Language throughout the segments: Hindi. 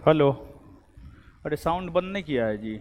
हेलो। अरे साउंड बंद नहीं किया है जी।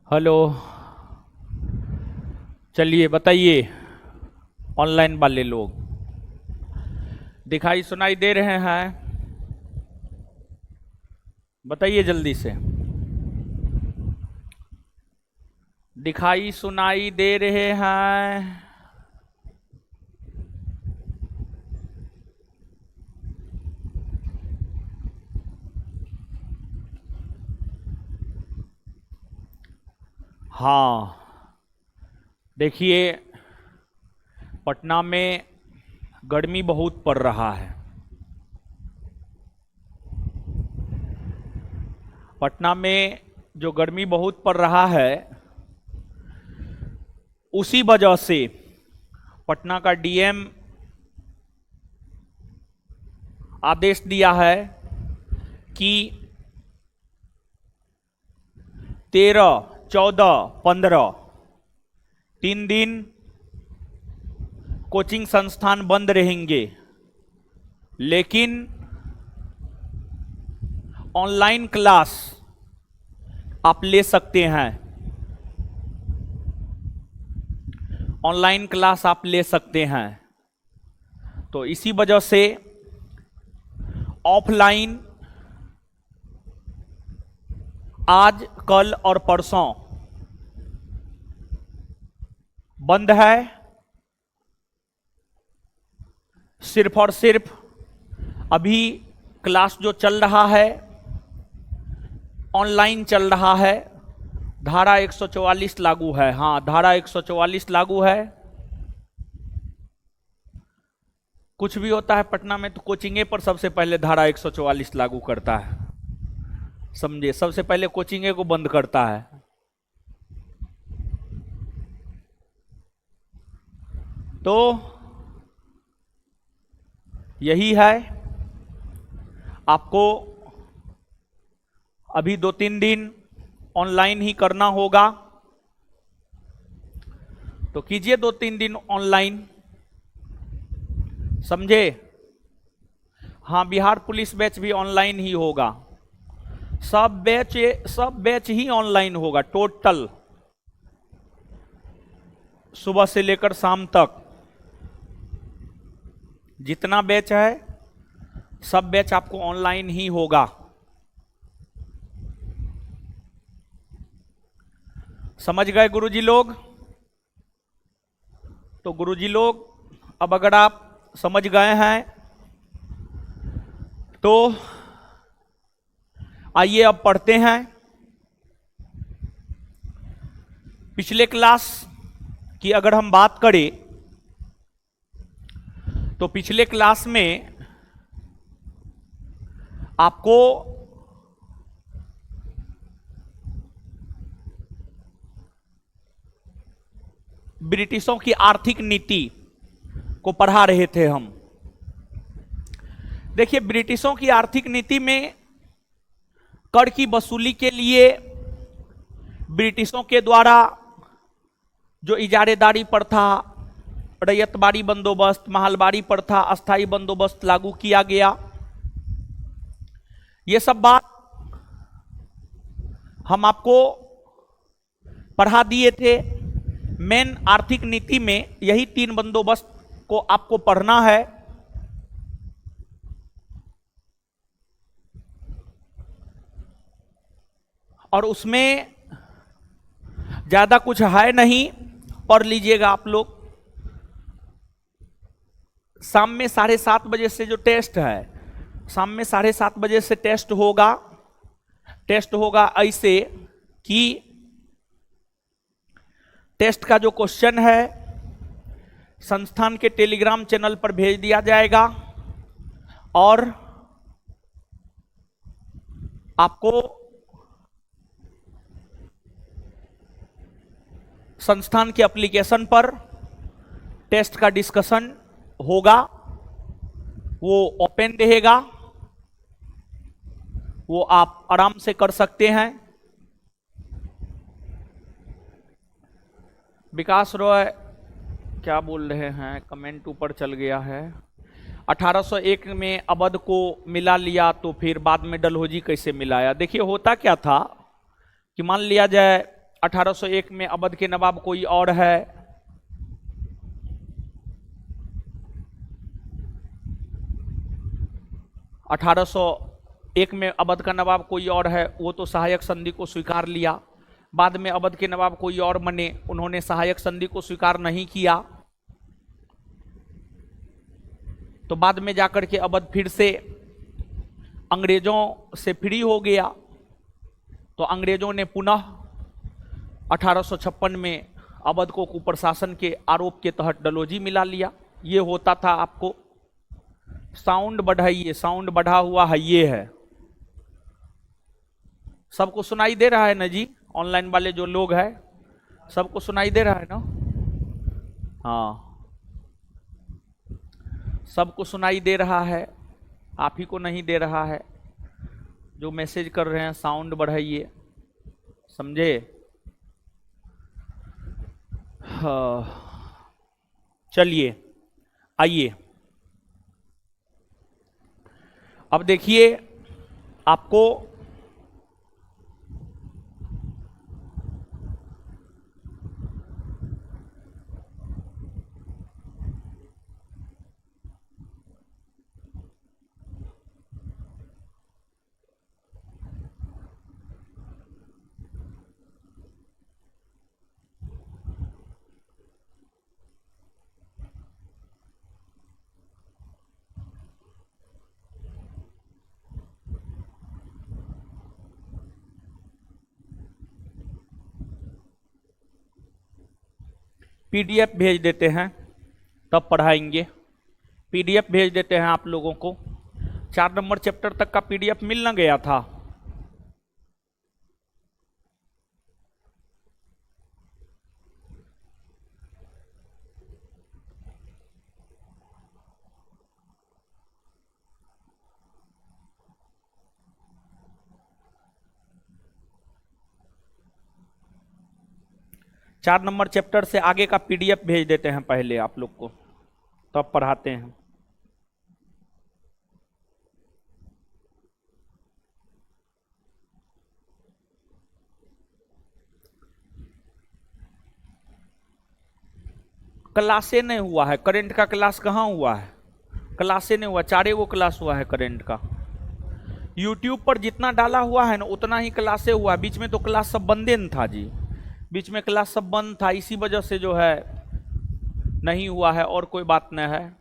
हेलो। चलिए बताइए, ऑनलाइन वाले लोग दिखाई सुनाई दे रहे हैं? बताइए जल्दी से। दिखाई सुनाई दे रहे हैं? हाँ, देखिए पटना में गर्मी बहुत पड़ रहा है। पटना में जो गर्मी बहुत पड़ रहा है, उसी वजह से पटना का डीएम आदेश दिया है कि 13, 14, 15 3 दिन कोचिंग संस्थान बंद रहेंगे, लेकिन ऑनलाइन क्लास आप ले सकते हैं। ऑनलाइन क्लास आप ले सकते हैं। तो इसी वजह से ऑफलाइन आज, कल और परसों बंद है। सिर्फ और सिर्फ अभी क्लास जो चल रहा है ऑनलाइन चल रहा है। धारा 144 लागू है। हाँ, धारा 144 लागू है। कुछ भी होता है पटना में तो कोचिंगे पर सबसे पहले धारा 144 लागू करता है। समझे, सबसे पहले कोचिंगे को बंद करता है। तो यही है, आपको अभी 2-3 दिन ऑनलाइन ही करना होगा। तो कीजिए 2-3 दिन ऑनलाइन। समझे? हाँ, बिहार पुलिस बैच भी ऑनलाइन ही होगा। सब बैच ही ऑनलाइन होगा टोटल, सुबह से लेकर शाम तक। जितना बैच है सब बैच आपको ऑनलाइन ही होगा। समझ गए गुरुजी लोग? तो गुरुजी लोग, अब अगर आप समझ गए हैं तो आइए अब पढ़ते हैं। पिछले क्लास की अगर हम बात करें तो पिछले क्लास में आपको ब्रिटिशों की आर्थिक नीति को पढ़ा रहे थे हम। देखिए, ब्रिटिशों की आर्थिक नीति में कर की वसूली के लिए ब्रिटिशों के द्वारा जो इजारेदारी प्रथा, रैयतबाड़ी बंदोबस्त, महलबाड़ी प्रथा, अस्थाई बंदोबस्त लागू किया गया। ये सब बात हम आपको पढ़ा दिए थे। मेन आर्थिक नीति में यही 3 बंदोबस्त को आपको पढ़ना है। और उसमें ज्यादा कुछ है नहीं, पढ़ लीजिएगा आप लोग। शाम में 7:30 बजे से जो टेस्ट है, शाम में 7:30 बजे से टेस्ट होगा। टेस्ट होगा ऐसे कि टेस्ट का जो क्वेश्चन है संस्थान के टेलीग्राम चैनल पर भेज दिया जाएगा और आपको संस्थान के एप्लीकेशन पर टेस्ट का डिस्कशन होगा। वो ओपन रहेगा, वो आप आराम से कर सकते हैं। विकास रॉय क्या बोल रहे हैं, कमेंट ऊपर चल गया है। 1801 में अवध को मिला लिया तो फिर बाद में डलहौजी कैसे मिलाया? देखिए होता क्या था कि मान लिया जाए 1801 में अवध के नवाब कोई और है, 1801 में अवध का नवाब कोई और है, वो तो सहायक संधि को स्वीकार लिया। बाद में अवध के नवाब कोई और बने, उन्होंने सहायक संधि को स्वीकार नहीं किया। तो बाद में जाकर के अवध फिर से अंग्रेजों से फ्री हो गया। तो अंग्रेजों ने पुनः 1856 में अवध को कुप्रशासन के आरोप के तहत डलहौजी मिला लिया। ये होता था। आपको साउंड बढ़ाइए, साउंड बढ़ा हुआ है, ये है। सबको सुनाई दे रहा है ना जी? ऑनलाइन वाले जो लोग हैं सबको सुनाई दे रहा है ना? हाँ, सबको सुनाई दे रहा है, आप ही को नहीं दे रहा है। जो मैसेज कर रहे हैं साउंड बढ़ाइए, समझे? हाँ, चलिए आइए अब देखिए आपको पीडीएफ भेज देते हैं, तब पढ़ाएंगे। पीडीएफ भेज देते हैं आप लोगों को। 4 नंबर चैप्टर तक का पीडीएफ मिल न गया था? चार नंबर चैप्टर से आगे का पीडीएफ भेज देते हैं पहले आप लोग को, तब पढ़ाते हैं। क्लासे नहीं हुआ है, करंट का क्लास कहाँ हुआ है? क्लासे नहीं हुआ, 4 गो क्लास हुआ है करंट का। यूट्यूब पर जितना डाला हुआ है ना उतना ही क्लासे हुआ है। बीच में तो क्लास सब बंदे न था जी, बीच में क्लास सब बंद था, इसी वजह से जो है नहीं हुआ है, और कोई बात नहीं है,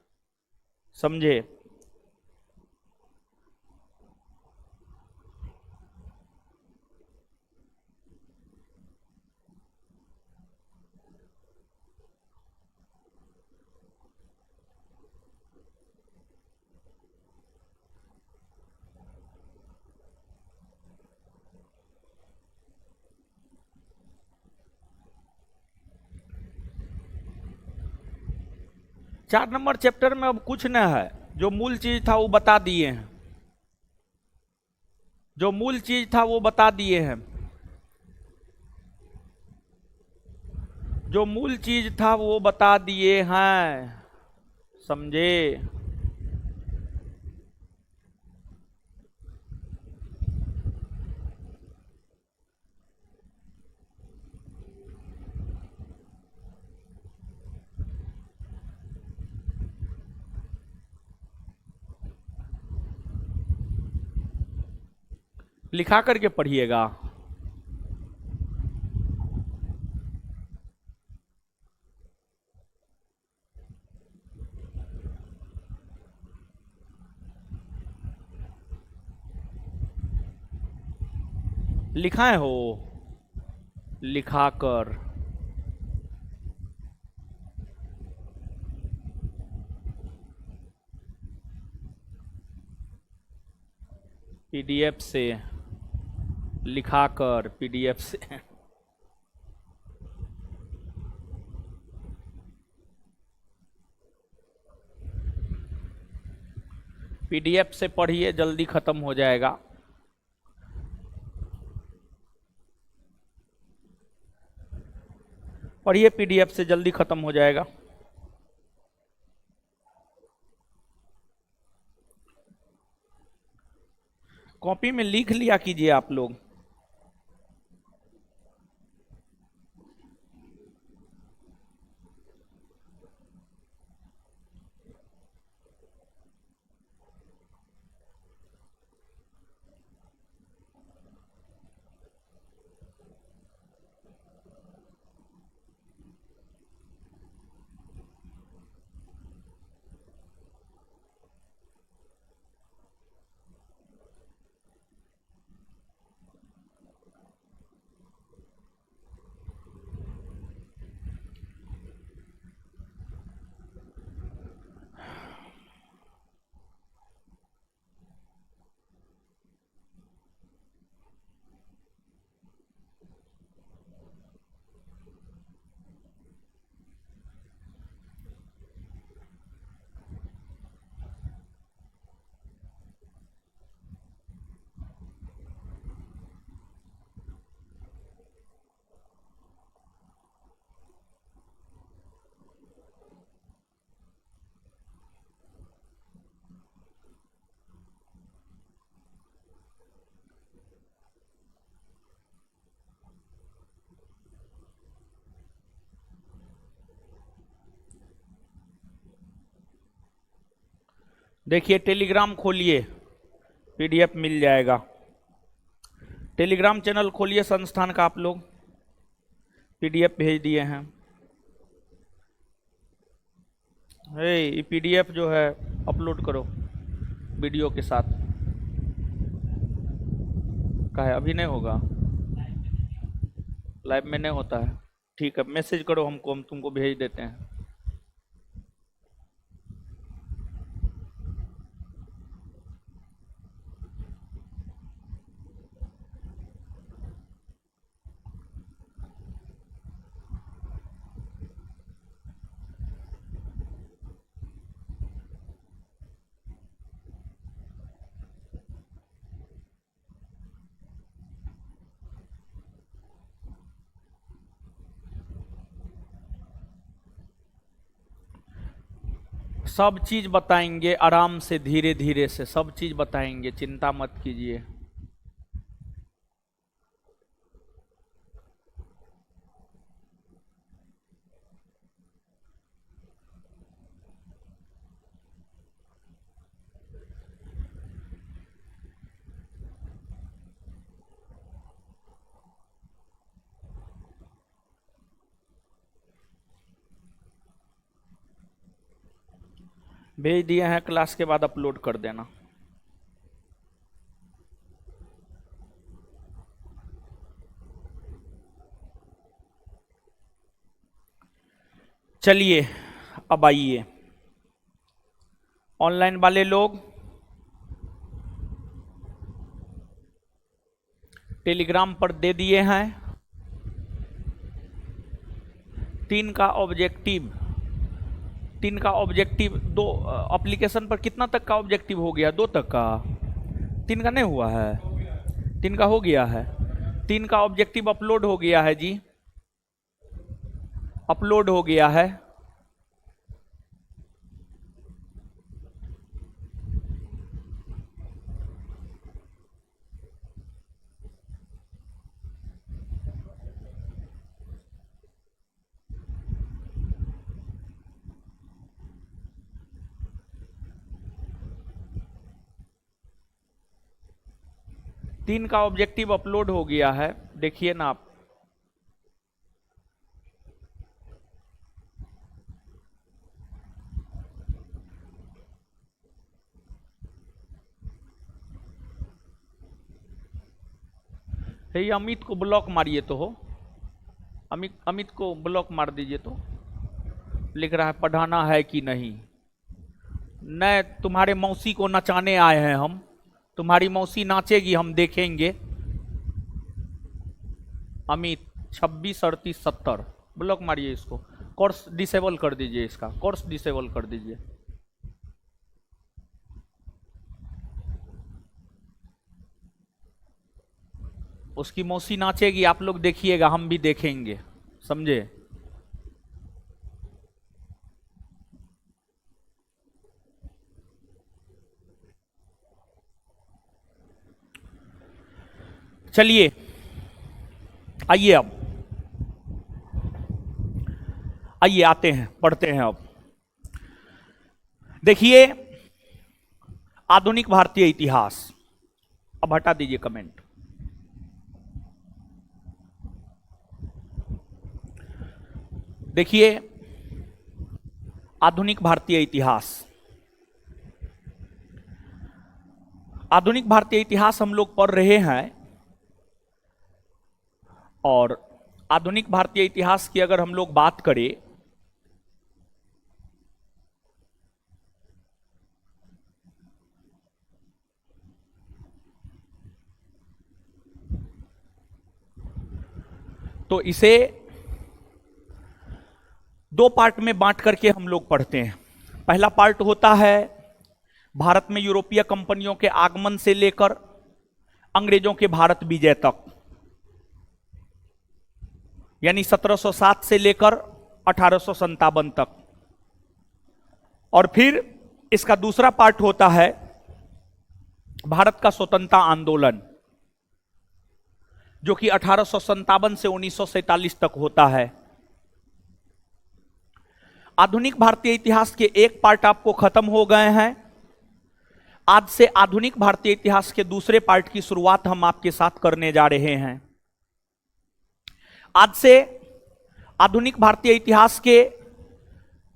समझे? चार नंबर चैप्टर में अब कुछ न है, जो मूल चीज था वो बता दिए हैं, जो मूल चीज था वो बता दिए हैं। जो मूल चीज था वो बता दिए हैं, समझे? लिखा करके पढ़िएगा। लिखाए हो? लिखा कर। पीडीएफ से लिखा कर, पीडीएफ से। पीडीएफ से पढ़िए, जल्दी खत्म हो जाएगा। पढ़िए पीडीएफ से, जल्दी खत्म हो जाएगा। कॉपी में लिख लिया कीजिए आप लोग। देखिए टेलीग्राम खोलिए, पीडीएफ मिल जाएगा। टेलीग्राम चैनल खोलिए संस्थान का, आप लोग पीडीएफ भेज दिए हैं। ये पीडीएफ जो है अपलोड करो वीडियो के साथ। का है अभी नहीं होगा, लाइव में नहीं होता है। ठीक है, मैसेज करो हमको, हम तुमको भेज देते हैं। सब चीज बताएंगे आराम से, धीरे धीरे से सब चीज बताएंगे, चिंता मत कीजिए। भेज दिए हैं, क्लास के बाद अपलोड कर देना। चलिए अब आइए, ऑनलाइन वाले लोग टेलीग्राम पर दे दिए हैं। 3 का ऑब्जेक्टिव, 3 का ऑब्जेक्टिव, 2 एप्लीकेशन पर कितना तक का ऑब्जेक्टिव हो गया? 2 तक का, 3 का नहीं हुआ है, 3 का हो गया है। 3 का ऑब्जेक्टिव अपलोड हो गया है जी। अपलोड हो गया है। तीन का ऑब्जेक्टिव अपलोड हो गया है, देखिए ना आप। ये अमित को ब्लॉक मारिए तो हो, अमित को ब्लॉक मार दीजिए तो। लिख रहा है पढ़ाना है कि नहीं। न तुम्हारे मौसी को नचाने आए हैं हम, तुम्हारी मौसी नाचेगी हम देखेंगे। अमित 26 38 70 ब्लॉक मारिए इसको। कोर्स डिसेबल कर दीजिए, इसका कोर्स डिसेबल कर दीजिए। उसकी मौसी नाचेगी, आप लोग देखिएगा, हम भी देखेंगे, समझे। चलिए आइए, अब आइए आते हैं, पढ़ते हैं। अब देखिए आधुनिक भारतीय इतिहास। अब हटा दीजिए कमेंट। देखिए आधुनिक भारतीय इतिहास। आधुनिक भारतीय इतिहास हम लोग पढ़ रहे हैं, और आधुनिक भारतीय इतिहास की अगर हम लोग बात करें तो इसे दो पार्ट में बांट करके हम लोग पढ़ते हैं। पहला पार्ट होता है भारत में यूरोपीय कंपनियों के आगमन से लेकर अंग्रेजों के भारत विजय तक, यानी 1707 से लेकर 1857 तक। और फिर इसका दूसरा पार्ट होता है भारत का स्वतंत्रता आंदोलन, जो कि 1857 से 1947 तक होता है। आधुनिक भारतीय इतिहास के एक पार्ट आपको खत्म हो गए हैं। आज से आधुनिक भारतीय इतिहास के दूसरे पार्ट की शुरुआत हम आपके साथ करने जा रहे हैं। आज से आधुनिक भारतीय इतिहास के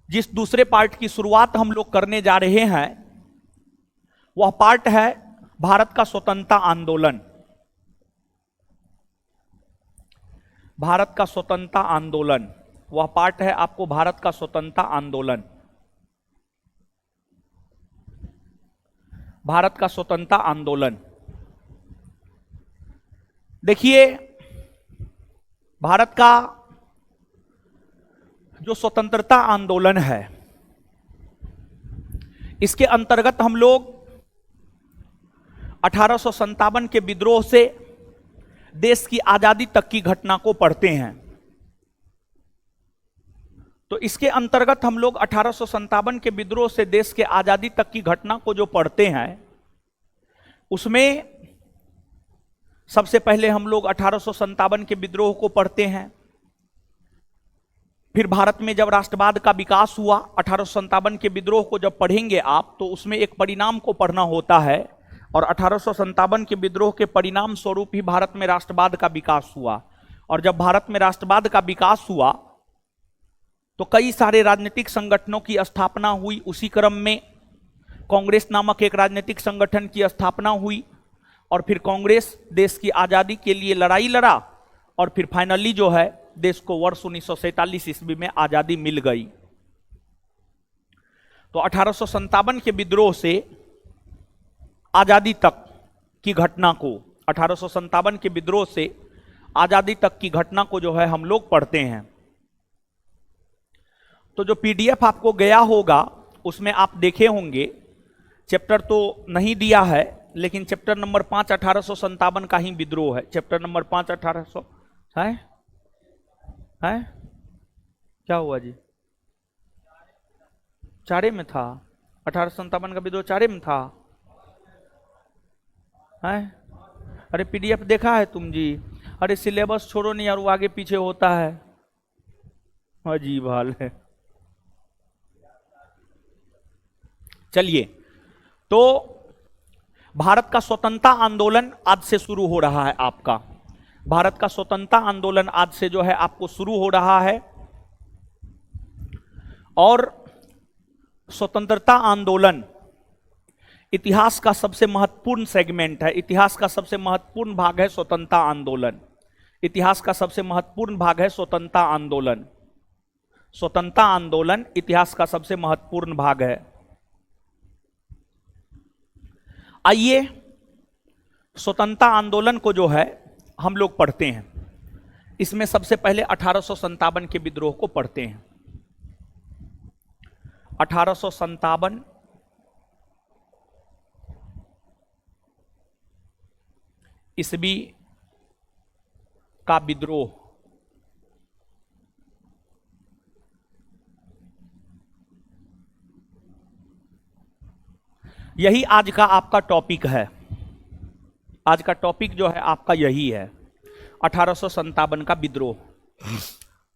जिस दूसरे पार्ट की शुरुआत हम लोग करने जा रहे हैं, वह पार्ट है भारत का स्वतंत्रता आंदोलन। भारत का स्वतंत्रता आंदोलन, वह पार्ट है आपको भारत का स्वतंत्रता आंदोलन। भारत का स्वतंत्रता आंदोलन। देखिए भारत का जो स्वतंत्रता आंदोलन है, इसके अंतर्गत हम लोग 1857 के विद्रोह से देश की आजादी तक की घटना को पढ़ते हैं। तो इसके अंतर्गत हम लोग 1857 के विद्रोह से देश के आजादी तक की घटना को जो पढ़ते हैं, उसमें सबसे पहले हम लोग 1857 के विद्रोह को पढ़ते हैं। फिर भारत में जब राष्ट्रवाद का विकास हुआ, 1857 के विद्रोह को जब पढ़ेंगे आप, तो उसमें एक परिणाम को पढ़ना होता है, और 1857 के विद्रोह के परिणाम स्वरूप ही भारत में राष्ट्रवाद का विकास हुआ। और जब भारत में राष्ट्रवाद का विकास हुआ तो कई सारे राजनीतिक संगठनों की स्थापना हुई। उसी क्रम में कांग्रेस नामक एक राजनीतिक संगठन की स्थापना हुई, और फिर कांग्रेस देश की आजादी के लिए लड़ाई लड़ा, और फिर फाइनली जो है देश को वर्ष 1947 ईस्वी में आजादी मिल गई। तो 1857 के विद्रोह से आजादी तक की घटना को, 1857 के विद्रोह से आजादी तक की घटना को जो है हम लोग पढ़ते हैं। तो जो पीडीएफ आपको गया होगा उसमें आप देखे होंगे, चैप्टर तो नहीं दिया है, लेकिन चैप्टर नंबर 5 1857 का ही विद्रोह है। चैप्टर नंबर 5 1800 है क्या हुआ जी? चारे में था? 1857 का विद्रोह चारे में था? है? अरे पीडीएफ देखा है तुम जी? अरे सिलेबस छोड़ो नहीं यार, वो आगे पीछे होता है, अजीब हाल है। चलिए, तो भारत का स्वतंत्रता आंदोलन आज से शुरू हो रहा है आपका। भारत का स्वतंत्रता आंदोलन आज से जो है आपको शुरू हो रहा है, और स्वतंत्रता आंदोलन इतिहास का सबसे महत्वपूर्ण सेगमेंट है, इतिहास का सबसे महत्वपूर्ण भाग है स्वतंत्रता आंदोलन। इतिहास का सबसे महत्वपूर्ण भाग है स्वतंत्रता आंदोलन। स्वतंत्रता आंदोलन इतिहास का सबसे महत्वपूर्ण भाग है। आइए स्वतंत्रता आंदोलन को जो है हम लोग पढ़ते हैं। इसमें सबसे पहले 1857 के विद्रोह को पढ़ते हैं। 1857 ईस्वी का विद्रोह। यही आज का आपका टॉपिक है। आज का टॉपिक जो है आपका यही है, 1857 का विद्रोह।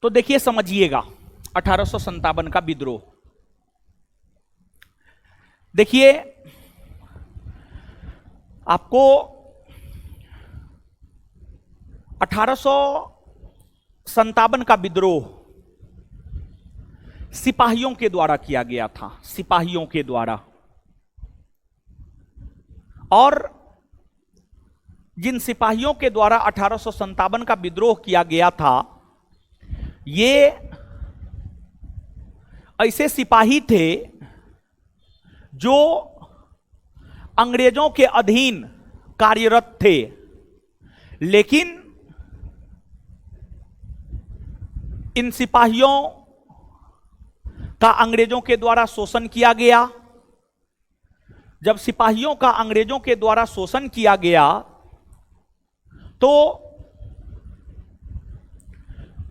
तो देखिए समझिएगा, 1857 का विद्रोह देखिए, आपको 1857 का विद्रोह सिपाहियों के द्वारा किया गया था, सिपाहियों के द्वारा। और जिन सिपाहियों के द्वारा 1857 का विद्रोह किया गया था, ये ऐसे सिपाही थे जो अंग्रेजों के अधीन कार्यरत थे, लेकिन इन सिपाहियों का अंग्रेजों के द्वारा शोषण किया गया। जब सिपाहियों का अंग्रेजों के द्वारा शोषण किया गया तो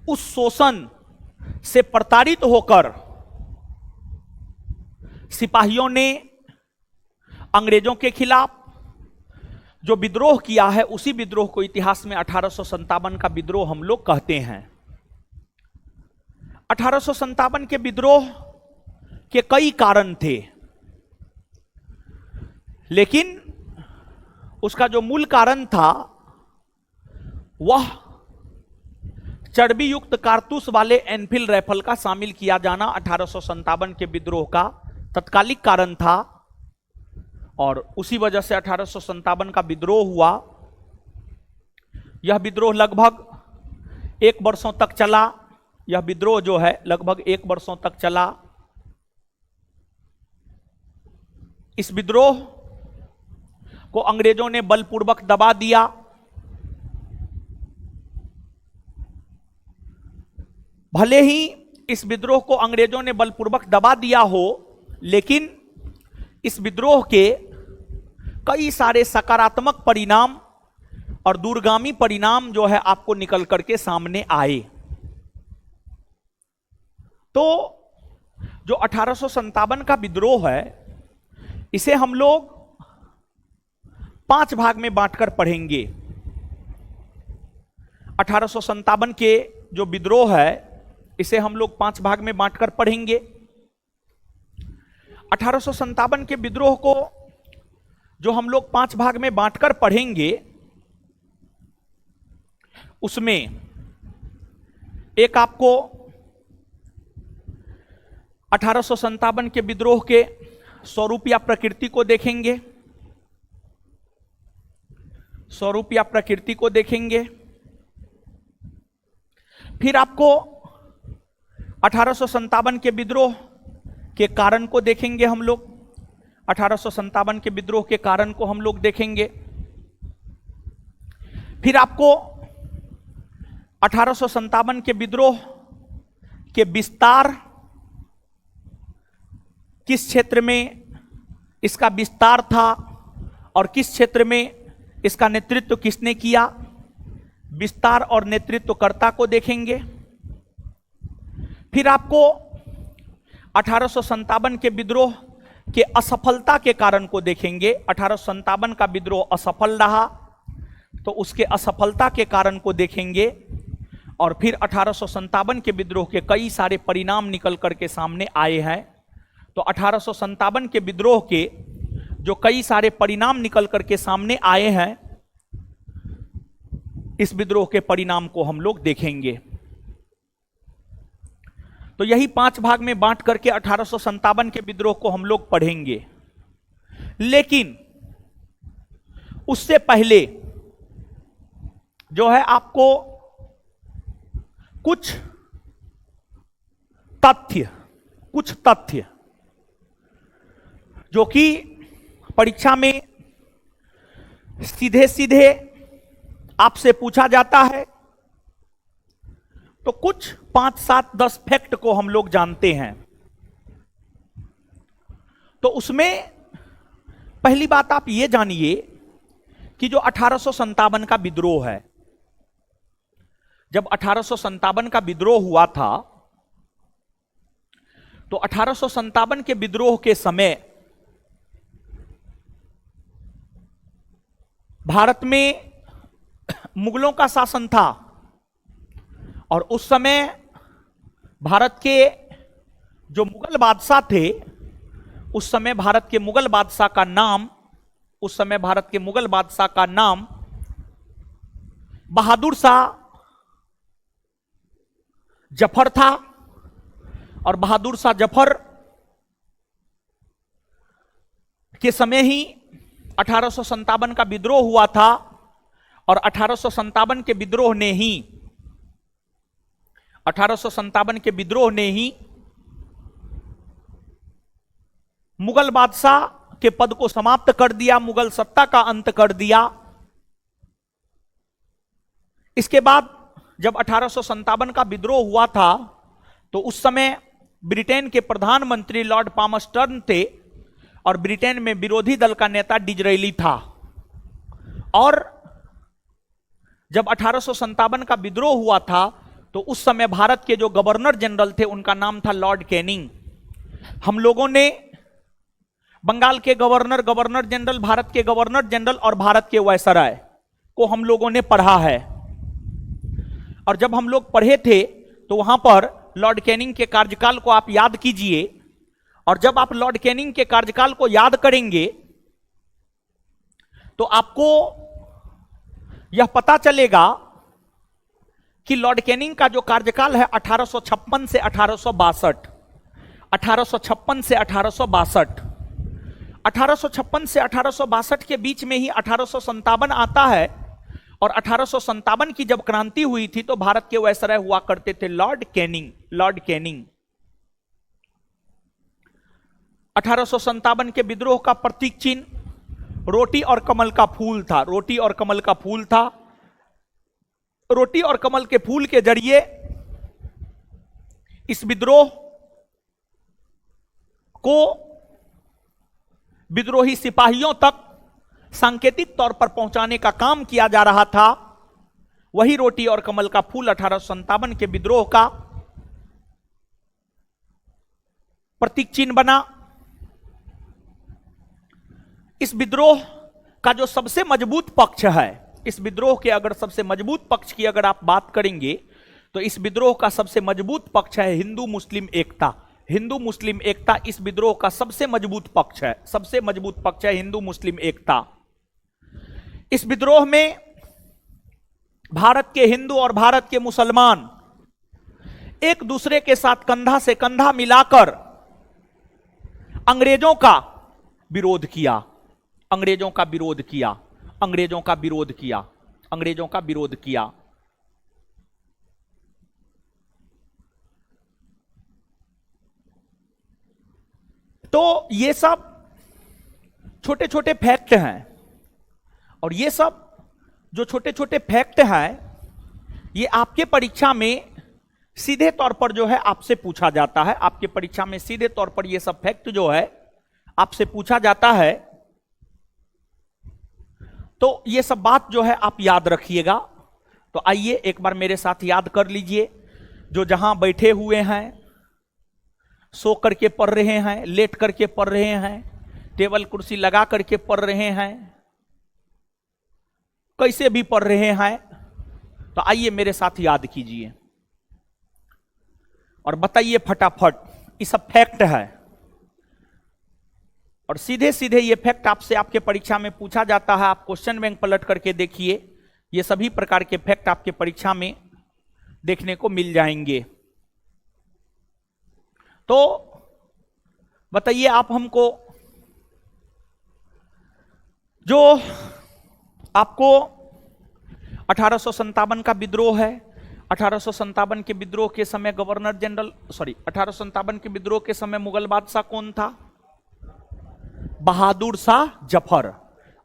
उस शोषण से प्रताड़ित होकर सिपाहियों ने अंग्रेजों के खिलाफ जो विद्रोह किया है, उसी विद्रोह को इतिहास में 1857 का विद्रोह हम लोग कहते हैं। 1857 के विद्रोह के कई कारण थे, लेकिन उसका जो मूल कारण था वह चर्बी युक्त कारतूस वाले एनफील्ड राइफल का शामिल किया जाना 1857 के विद्रोह का तत्कालिक कारण था। और उसी वजह से 1857 का विद्रोह हुआ। यह विद्रोह लगभग 1 वर्षों तक चला। यह विद्रोह जो है लगभग 1 वर्षों तक चला। इस विद्रोह को अंग्रेजों ने बलपूर्वक दबा दिया। भले ही इस विद्रोह को अंग्रेजों ने बलपूर्वक दबा दिया हो, लेकिन इस विद्रोह के कई सारे सकारात्मक परिणाम और दूरगामी परिणाम जो है आपको निकल करके सामने आए। तो जो 1857 का विद्रोह है, इसे हम लोग 5 भाग में बांटकर पढ़ेंगे। 1857 के जो विद्रोह है, इसे हम लोग 5 भाग में बांटकर पढ़ेंगे। 1857 के विद्रोह को जो हम लोग 5 भाग में बांटकर पढ़ेंगे, उसमें एक आपको 1857 के विद्रोह के स्वरूप या प्रकृति को देखेंगे, स्वरूप या प्रकृति को देखेंगे। फिर आपको 1857 के विद्रोह के कारण को देखेंगे हम लोग। 1857 के विद्रोह के कारण को हम लोग देखेंगे। फिर आपको 1857 के विद्रोह के विस्तार, किस क्षेत्र में इसका विस्तार था और किस क्षेत्र में इसका नेतृत्व किसने किया, विस्तार और नेतृत्वकर्ता को देखेंगे। फिर आपको 1857 के विद्रोह के असफलता के कारण को देखेंगे। 1857 का विद्रोह असफल रहा, तो उसके असफलता के कारण को देखेंगे। और फिर 1857 के विद्रोह के कई सारे परिणाम निकल करके सामने आए हैं। तो 1857 के विद्रोह के जो कई सारे परिणाम निकल करके सामने आए हैं, इस विद्रोह के परिणाम को हम लोग देखेंगे। तो यही 5 भाग में बांट करके 1857 के विद्रोह को हम लोग पढ़ेंगे। लेकिन उससे पहले जो है आपको कुछ तथ्य जो कि परीक्षा में सीधे सीधे आपसे पूछा जाता है, तो कुछ 5, 7, 10 फैक्ट को हम लोग जानते हैं। तो उसमें पहली बात आप ये जानिए कि जो 1857 का विद्रोह है, जब 1857 का विद्रोह हुआ था, तो 1857 के विद्रोह के समय भारत में मुगलों का शासन था। और उस समय भारत के जो मुगल बादशाह थे, उस समय भारत के मुगल बादशाह का नाम बहादुर शाह जफर था। और बहादुर शाह जफर के समय ही 1857 का विद्रोह हुआ था। और 1857 के विद्रोह ने ही मुगल बादशाह के पद को समाप्त कर दिया, मुगल सत्ता का अंत कर दिया। इसके बाद जब 1857 का विद्रोह हुआ था, तो उस समय ब्रिटेन के प्रधानमंत्री लॉर्ड पामस्टर्न थे और ब्रिटेन में विरोधी दल का नेता डिजरेली था। और जब 1857 का विद्रोह हुआ था, तो उस समय भारत के जो गवर्नर जनरल थे, उनका नाम था लॉर्ड कैनिंग। हम लोगों ने बंगाल के गवर्नर जनरल, भारत के गवर्नर जनरल और भारत के वायसराय को हम लोगों ने पढ़ा है। और जब हम लोग पढ़े थे, तो वहां पर लॉर्ड कैनिंग के कार्यकाल को आप याद कीजिए। और जब आप लॉर्ड कैनिंग के कार्यकाल को याद करेंगे, तो आपको यह पता चलेगा कि लॉर्ड कैनिंग का जो कार्यकाल है 1856 से 1862, 1856 से 1862, 1856 से 1862 के बीच में ही 1857 आता है। और 1857 की जब क्रांति हुई थी, तो भारत के वायसराय हुआ करते थे लॉर्ड कैनिंग। 1857 के विद्रोह का प्रतीक चिन्ह रोटी और कमल का फूल था। रोटी और कमल के फूल के जरिए इस विद्रोह को विद्रोही सिपाहियों तक सांकेतिक तौर पर पहुंचाने का काम किया जा रहा था। वही रोटी और कमल का फूल 1857 के विद्रोह का प्रतीक चिन्ह बना। इस विद्रोह का जो सबसे मजबूत पक्ष है, इस विद्रोह के अगर सबसे मजबूत पक्ष की अगर आप बात करेंगे, तो इस विद्रोह का सबसे मजबूत पक्ष है हिंदू मुस्लिम एकता। हिंदू मुस्लिम एकता इस विद्रोह का सबसे मजबूत पक्ष है। सबसे मजबूत पक्ष है हिंदू मुस्लिम एकता। इस विद्रोह में भारत के हिंदू और भारत के मुसलमान एक दूसरे के साथ कंधा से कंधा मिलाकर अंग्रेजों का विरोध किया। अंग्रेजों का विरोध किया। तो ये सब छोटे छोटे फैक्ट हैं। और ये सब जो छोटे छोटे फैक्ट हैं, ये आपके परीक्षा में सीधे तौर पर जो है आपसे पूछा जाता है। आपके परीक्षा में सीधे तौर पर ये सब फैक्ट जो है आपसे पूछा जाता है। तो ये सब बात जो है आप याद रखिएगा। तो आइए एक बार मेरे साथ याद कर लीजिए। जो जहां बैठे हुए हैं सो करके पढ़ रहे हैं, लेट करके पढ़ रहे हैं, टेबल कुर्सी लगा करके पढ़ रहे हैं, कैसे भी पढ़ रहे हैं, तो आइए मेरे साथ याद कीजिए और बताइए फटाफट। ये सब फैक्ट है और सीधे सीधे ये फैक्ट आपसे आपके परीक्षा में पूछा जाता है। आप क्वेश्चन बैंक पलट करके देखिए, ये सभी प्रकार के फैक्ट आपके परीक्षा में देखने को मिल जाएंगे। तो बताइए आप हमको, जो आपको 1857 का विद्रोह है, 1857 के विद्रोह के समय गवर्नर जनरल 1857 के विद्रोह के समय मुगल बादशाह कौन था? बहादुर शाह जफर।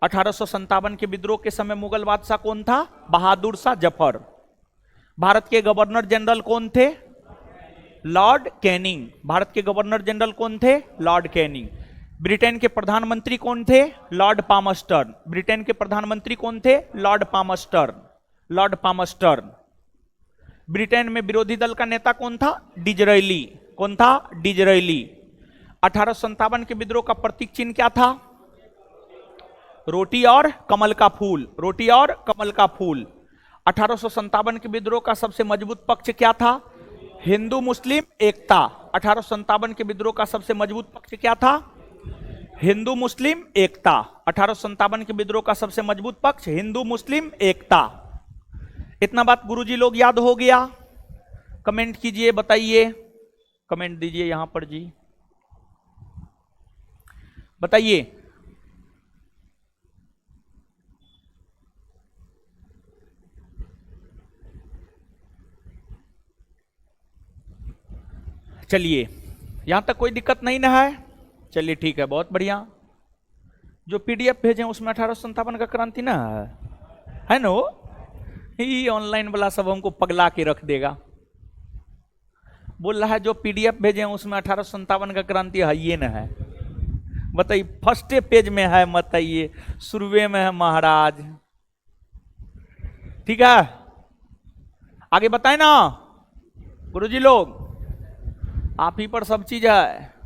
1857 के विद्रोह के समय मुगल बादशाह कौन था? बहादुर शाह जफर। भारत के गवर्नर जनरल कौन थे? Lord Canning. भारत के गवर्नर जनरल कौन थे? Lord Canning. ब्रिटेन के प्रधानमंत्री कौन थे? लॉर्ड पामस्टर्न। ब्रिटेन के प्रधानमंत्री कौन थे? लॉर्ड पामस्टर्न। लॉर्ड पामस्टर्न। ब्रिटेन में विरोधी दल का नेता कौन था? डिजरेली। कौन था? डिजरेली। 1857 के विद्रोह का प्रतीक चिन्ह क्या था? रोटी और कमल का फूल। रोटी और कमल का फूल। 1857 के विद्रोह का सबसे मजबूत पक्ष क्या था? हिंदू मुस्लिम एकता। 1857 के विद्रोह का सबसे मजबूत पक्ष क्या था? हिंदू मुस्लिम एकता। 1857 के विद्रोह का सबसे मजबूत पक्ष हिंदू मुस्लिम एकता। इतना बात गुरुजी लोग याद हो गया? कमेंट कीजिए, बताइए, कमेंट दीजिए यहां पर जी, बताइए। चलिए, यहां तक कोई दिक्कत नहीं ना है? चलिए ठीक है, बहुत बढ़िया। जो पीडीएफ भेजे उसमें 1857 का क्रांति ना है ना? ये ऑनलाइन वाला सब हमको पगला के रख देगा। बोल रहा है जो पीडीएफ भेजे उसमें 1857 का क्रांति है ये ना है। बताइए, फर्स्ट पेज में है, बताइए, शुरुए में है महाराज। ठीक है, आगे बताए ना गुरुजी लोग, आप ही पर सब चीज है।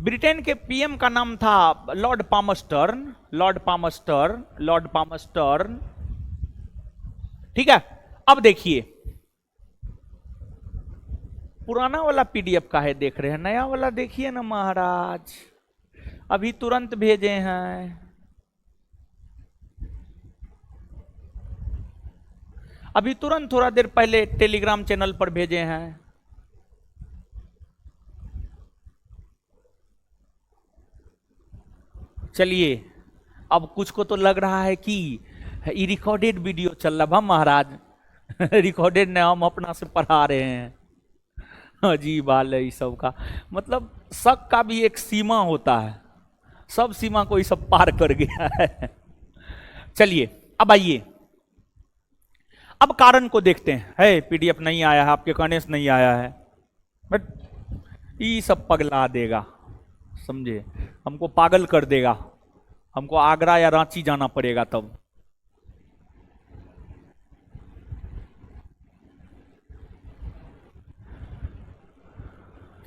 ब्रिटेन के पीएम का नाम था लॉर्ड पामस्टर्न। लॉर्ड पामस्टर्न। लॉर्ड पामस्टर्न। ठीक है, अब देखिए, पुराना वाला पीडीएफ का है देख रहे हैं, नया वाला देखिए ना महाराज, अभी तुरंत भेजे हैं। अभी तुरंत थोड़ा देर पहले टेलीग्राम चैनल पर भेजे हैं। चलिए, अब कुछ को तो लग रहा है कि ये रिकॉर्डेड वीडियो चल रहा है महाराज। रिकॉर्डेड ने हम अपना से पढ़ा रहे हैं। अजीब हाल है इस सब का। मतलब शक का भी एक सीमा होता है, सब सीमा को ये सब पार कर गया है। चलिए, अब आइए, अब कारण को देखते हैं। है पीडीएफ नहीं आया है, आपके कहने से नहीं आया है, बट ये सब पगला देगा, समझे, हमको पागल कर देगा। हमको आगरा या रांची जाना पड़ेगा तब।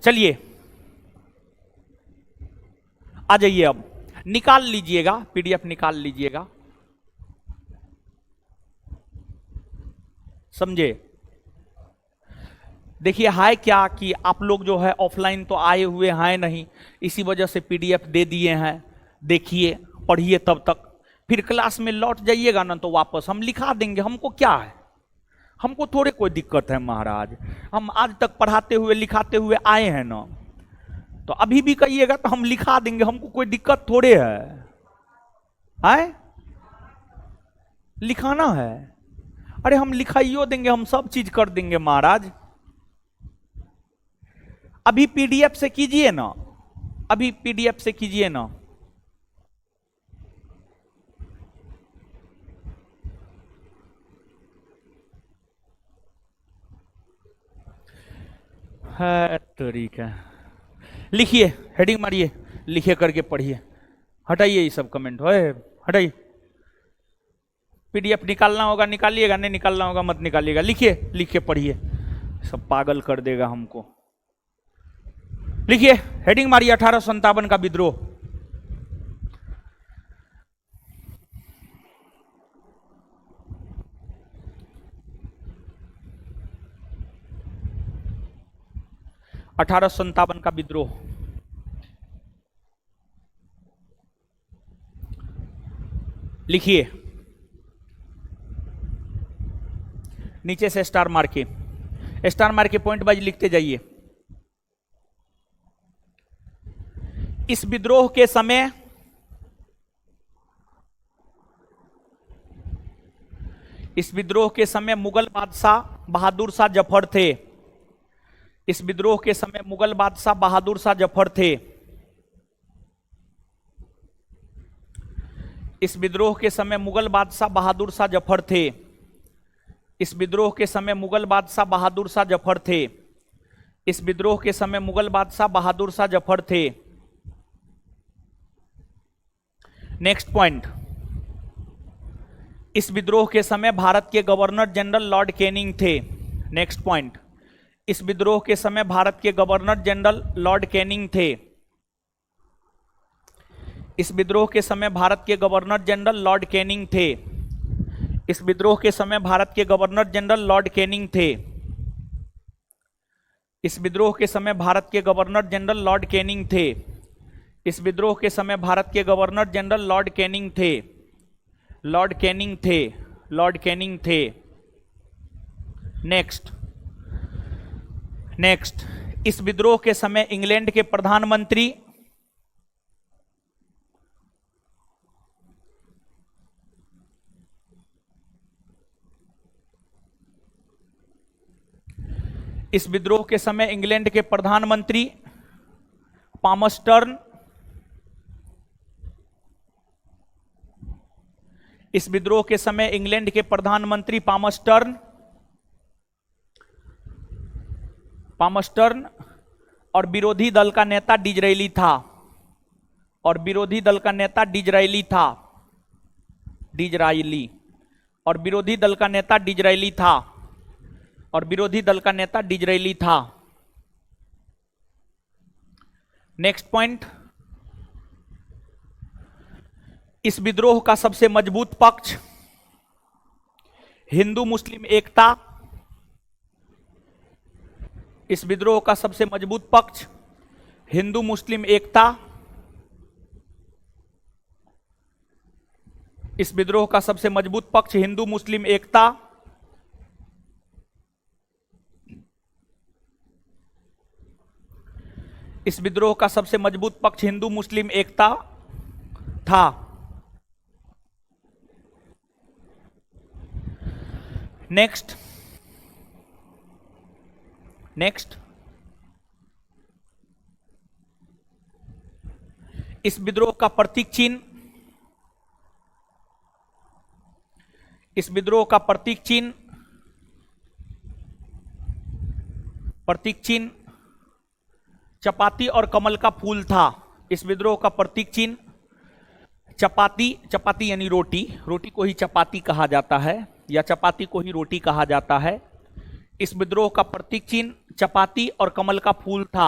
चलिए, आ जाइए, अब निकाल लीजिएगा, पीडीएफ निकाल लीजिएगा, समझे। देखिए, है क्या कि आप लोग जो है ऑफलाइन तो आए हुए हैं नहीं, इसी वजह से पीडीएफ दे दिए हैं। देखिए, पढ़िए, तब तक फिर क्लास में लौट जाइएगा ना तो वापस हम लिखा देंगे। हमको क्या है, हमको थोड़े कोई दिक्कत है महाराज। हम आज तक पढ़ाते हुए लिखाते हुए आए हैं ना, तो अभी भी कहिएगा तो हम लिखा देंगे, हमको कोई दिक्कत थोड़े है? लिखाना है, अरे हम लिखाइयो देंगे, हम सब चीज कर देंगे महाराज। अभी पीडीएफ से कीजिए ना, अभी पीडीएफ से कीजिए ना। है तरीका, लिखिए, हेडिंग मारिए, लिखे करके पढ़िए। हटाइए ये सब कमेंट, होए हटाइए। पीडीएफ निकालना होगा निकालिएगा, नहीं निकालना होगा मत निकालिएगा। लिखिए, लिख के पढ़िए, सब पागल कर देगा हमको। लिखिए, हेडिंग मारिए 1857 का विद्रोह। अठारह का विद्रोह। लिखिए, नीचे से स्टार मार के, पॉइंट वाइज लिखते जाइए। इस विद्रोह के समय मुगल बादशाह बहादुर शाह जफर थे। इस विद्रोह के समय मुगल बादशाह बहादुर शाह जफर थे। इस विद्रोह के समय मुगल बादशाह बहादुर शाह जफर थे। इस विद्रोह के समय मुगल बादशाह बहादुर शाह जफर थे। इस विद्रोह के समय मुगल बादशाह बहादुर शाह जफर थे। नेक्स्ट पॉइंट, इस विद्रोह के समय भारत के गवर्नर जनरल लॉर्ड कैनिंग थे। नेक्स्ट पॉइंट, इस विद्रोह के समय भारत के गवर्नर जनरल लॉर्ड कैनिंग थे। इस विद्रोह के समय भारत के गवर्नर जनरल लॉर्ड कैनिंग थे। इस विद्रोह के समय भारत के गवर्नर जनरल लॉर्ड कैनिंग थे। इस विद्रोह के समय भारत के गवर्नर जनरल लॉर्ड कैनिंग थे। इस विद्रोह के समय भारत के गवर्नर जनरल लॉर्ड कैनिंग थे। लॉर्ड कैनिंग थे, लॉर्ड कैनिंग थे। नेक्स्ट, इस विद्रोह के समय इंग्लैंड के प्रधानमंत्री इस विद्रोह के समय इंग्लैंड के प्रधानमंत्री पामस्टर्न, इस विद्रोह के समय इंग्लैंड के प्रधानमंत्री पामस्टर्न और विरोधी दल का नेता डिजरायली था। और विरोधी दल का नेता डिजरायली था। डिजरायली और विरोधी दल का नेता डिजरायली था। और विरोधी दल का नेता डिजरायली था। नेक्स्ट पॉइंट, इस विद्रोह का सबसे मजबूत पक्ष हिंदू मुस्लिम एकता। इस विद्रोह का सबसे मजबूत पक्ष हिंदू मुस्लिम एकता। इस विद्रोह का सबसे मजबूत पक्ष हिंदू मुस्लिम एकता। इस विद्रोह का सबसे मजबूत पक्ष हिंदू मुस्लिम एकता था। नेक्स्ट, इस विद्रोह का प्रतीक चिन्ह, इस विद्रोह का प्रतीक चिन्ह चपाती और कमल का फूल था। इस विद्रोह का प्रतीक चिन्ह चपाती यानी रोटी को ही चपाती कहा जाता है, या चपाती को ही रोटी कहा जाता है। इस विद्रोह का प्रतीक चिन्ह चपाती और कमल का फूल था।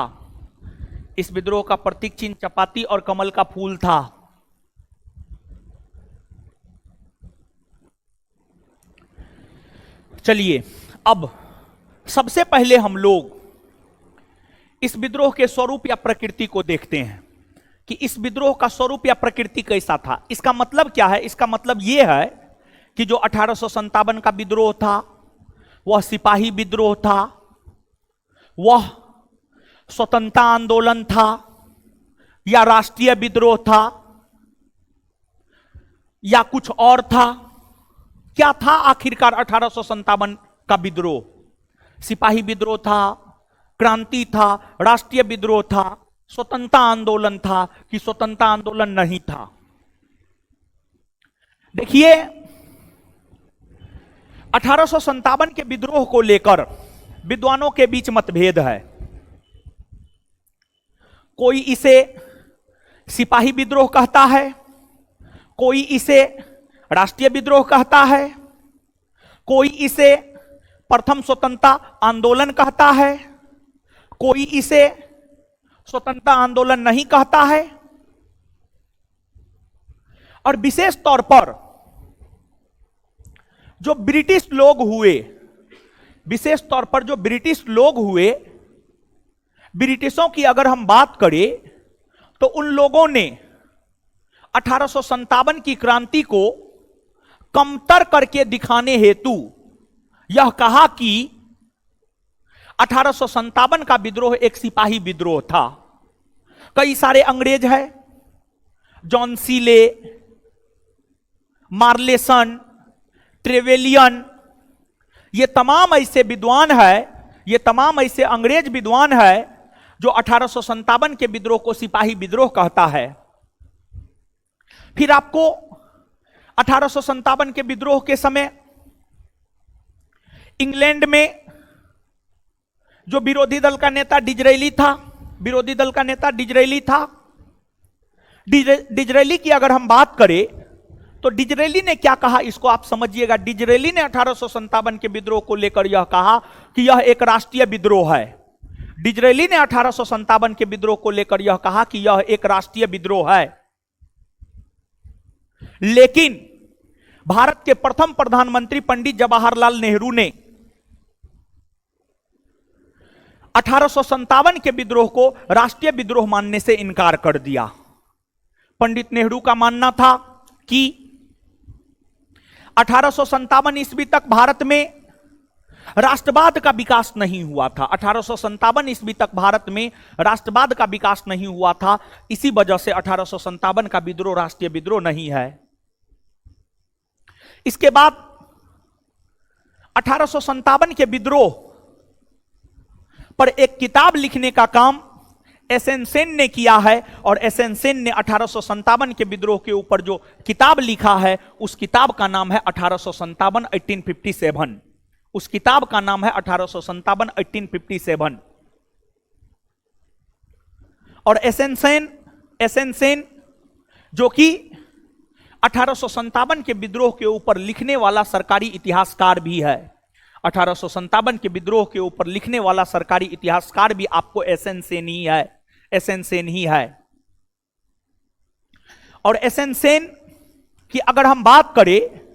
इस विद्रोह का प्रतीक चिन्ह चपाती और कमल का फूल था। चलिए, अब सबसे पहले हम लोग इस विद्रोह के स्वरूप या प्रकृति को देखते हैं कि इस विद्रोह का स्वरूप या प्रकृति कैसा था। इसका मतलब क्या है? इसका मतलब यह है कि जो 1857 का विद्रोह था वह सिपाही विद्रोह था, वह स्वतंत्रता आंदोलन था, या राष्ट्रीय विद्रोह था, या कुछ और था। क्या था आखिरकार 1857 का विद्रोह? सिपाही विद्रोह था, क्रांति था, राष्ट्रीय विद्रोह था, स्वतंत्रता आंदोलन था कि स्वतंत्रता आंदोलन नहीं था? देखिए, 1857 के विद्रोह को लेकर विद्वानों के बीच मतभेद है। कोई इसे सिपाही विद्रोह कहता है, कोई इसे राष्ट्रीय विद्रोह कहता है, कोई इसे प्रथम स्वतंत्रता आंदोलन कहता है, कोई इसे स्वतंत्रता आंदोलन नहीं कहता है। और विशेष तौर पर जो ब्रिटिश लोग हुए, विशेष तौर पर जो ब्रिटिश लोग हुए, ब्रिटिशों की अगर हम बात करें तो उन लोगों ने 1857 की क्रांति को कमतर करके दिखाने हेतु यह कहा कि 1857 का विद्रोह एक सिपाही विद्रोह था। कई सारे अंग्रेज हैं, जॉन सीले, मार्लेसन, ट्रेवेलियन, ये तमाम ऐसे विद्वान हैं, ये तमाम ऐसे अंग्रेज विद्वान हैं जो 1857 के विद्रोह को सिपाही विद्रोह कहता है। फिर आपको 1857 के विद्रोह के समय इंग्लैंड में जो विरोधी दल का नेता डिजरेली था, विरोधी दल का नेता डिजरेली था। डिजरेली की अगर हम बात करें तो डिजरेली ने क्या कहा, इसको आप समझिएगा। डिजरेली ने 1857 के विद्रोह को लेकर यह कहा कि यह एक राष्ट्रीय विद्रोह है। डिजरेली ने 1857 के विद्रोह को लेकर यह कहा कि यह एक राष्ट्रीय विद्रोह है। लेकिन भारत के प्रथम प्रधानमंत्री पंडित जवाहरलाल नेहरू ने 1857 के विद्रोह को राष्ट्रीय विद्रोह मानने से इनकार कर दिया। पंडित नेहरू का मानना था कि 1857 ईस्वी तक भारत में राष्ट्रवाद का विकास नहीं हुआ था। 1857 ईस्वी तक भारत में राष्ट्रवाद का विकास नहीं हुआ था, इसी वजह से 1857 का विद्रोह राष्ट्रीय विद्रोह नहीं है। इसके बाद 1857 के विद्रोह पर एक किताब लिखने का काम एसएन सेन ने किया है, और एसएन सेन ने 1857 के विद्रोह के ऊपर जो किताब लिखा है उस किताब का नाम है 1857 उस किताब का नाम है 1857 और एसएन सेन जो कि 1857 के विद्रोह के ऊपर लिखने वाला सरकारी इतिहासकार भी है। 1857 के विद्रोह के ऊपर लिखने वाला सरकारी इतिहासकार भी आपको एसएन सेन ही है। और एसएन सेन की अगर हम बात करें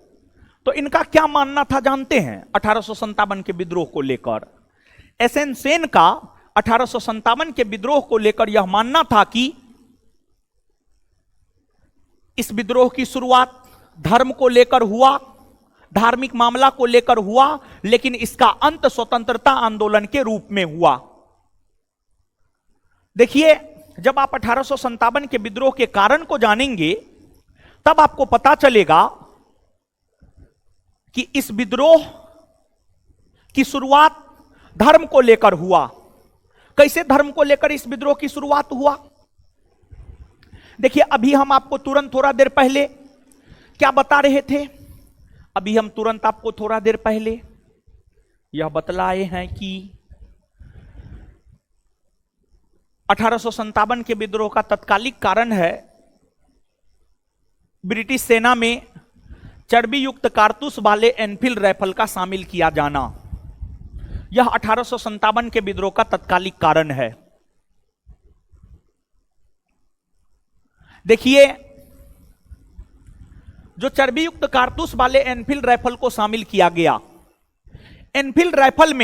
तो इनका क्या मानना था जानते हैं 1857 के विद्रोह को लेकर। एसएन सेन का 1857 के विद्रोह को लेकर यह मानना था कि इस विद्रोह की शुरुआत धर्म को लेकर हुआ, धार्मिक मामला को लेकर हुआ, लेकिन इसका अंत स्वतंत्रता आंदोलन के रूप में हुआ। देखिए, जब आप 1857 के विद्रोह के कारण को जानेंगे तब आपको पता चलेगा कि इस विद्रोह की शुरुआत धर्म को लेकर हुआ। कैसे धर्म को लेकर इस विद्रोह की शुरुआत हुआ? देखिए, अभी हम आपको तुरंत थोड़ा देर पहले क्या बता रहे थे? अभी हम तुरंत आपको थोड़ा देर पहले यह बतलाए हैं कि 1857 के विद्रोह का तत्कालिक कारण है ब्रिटिश सेना में चर्बी युक्त कारतूस वाले एनफील्ड राइफल का शामिल किया जाना। यह 1857 के विद्रोह का तत्कालिक कारण है। देखिए, जो चर्बी युक्त कारतूस वाले एनफील्ड राइफल को शामिल किया गया, एनफील्ड राइफल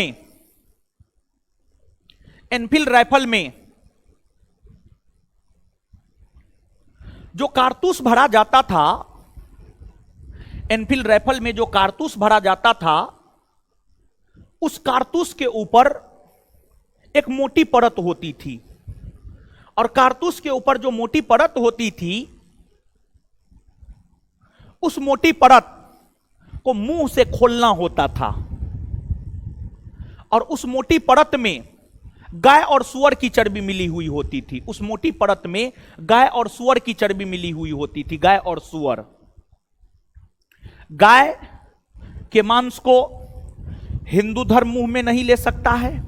में जो कारतूस भरा जाता था, एनफील्ड राइफल में जो कारतूस भरा जाता था, उस कारतूस के ऊपर एक मोटी परत होती थी, और कारतूस के ऊपर जो मोटी परत होती थी, उस मोटी परत को मुंह से खोलना होता था, और उस मोटी परत में गाय और सुअर की चर्बी मिली हुई होती थी। उस मोटी परत में गाय और सुअर की चर्बी मिली हुई होती थी। गाय और सुअर, गाय के मांस को हिंदू धर्म मुंह में नहीं ले सकता है,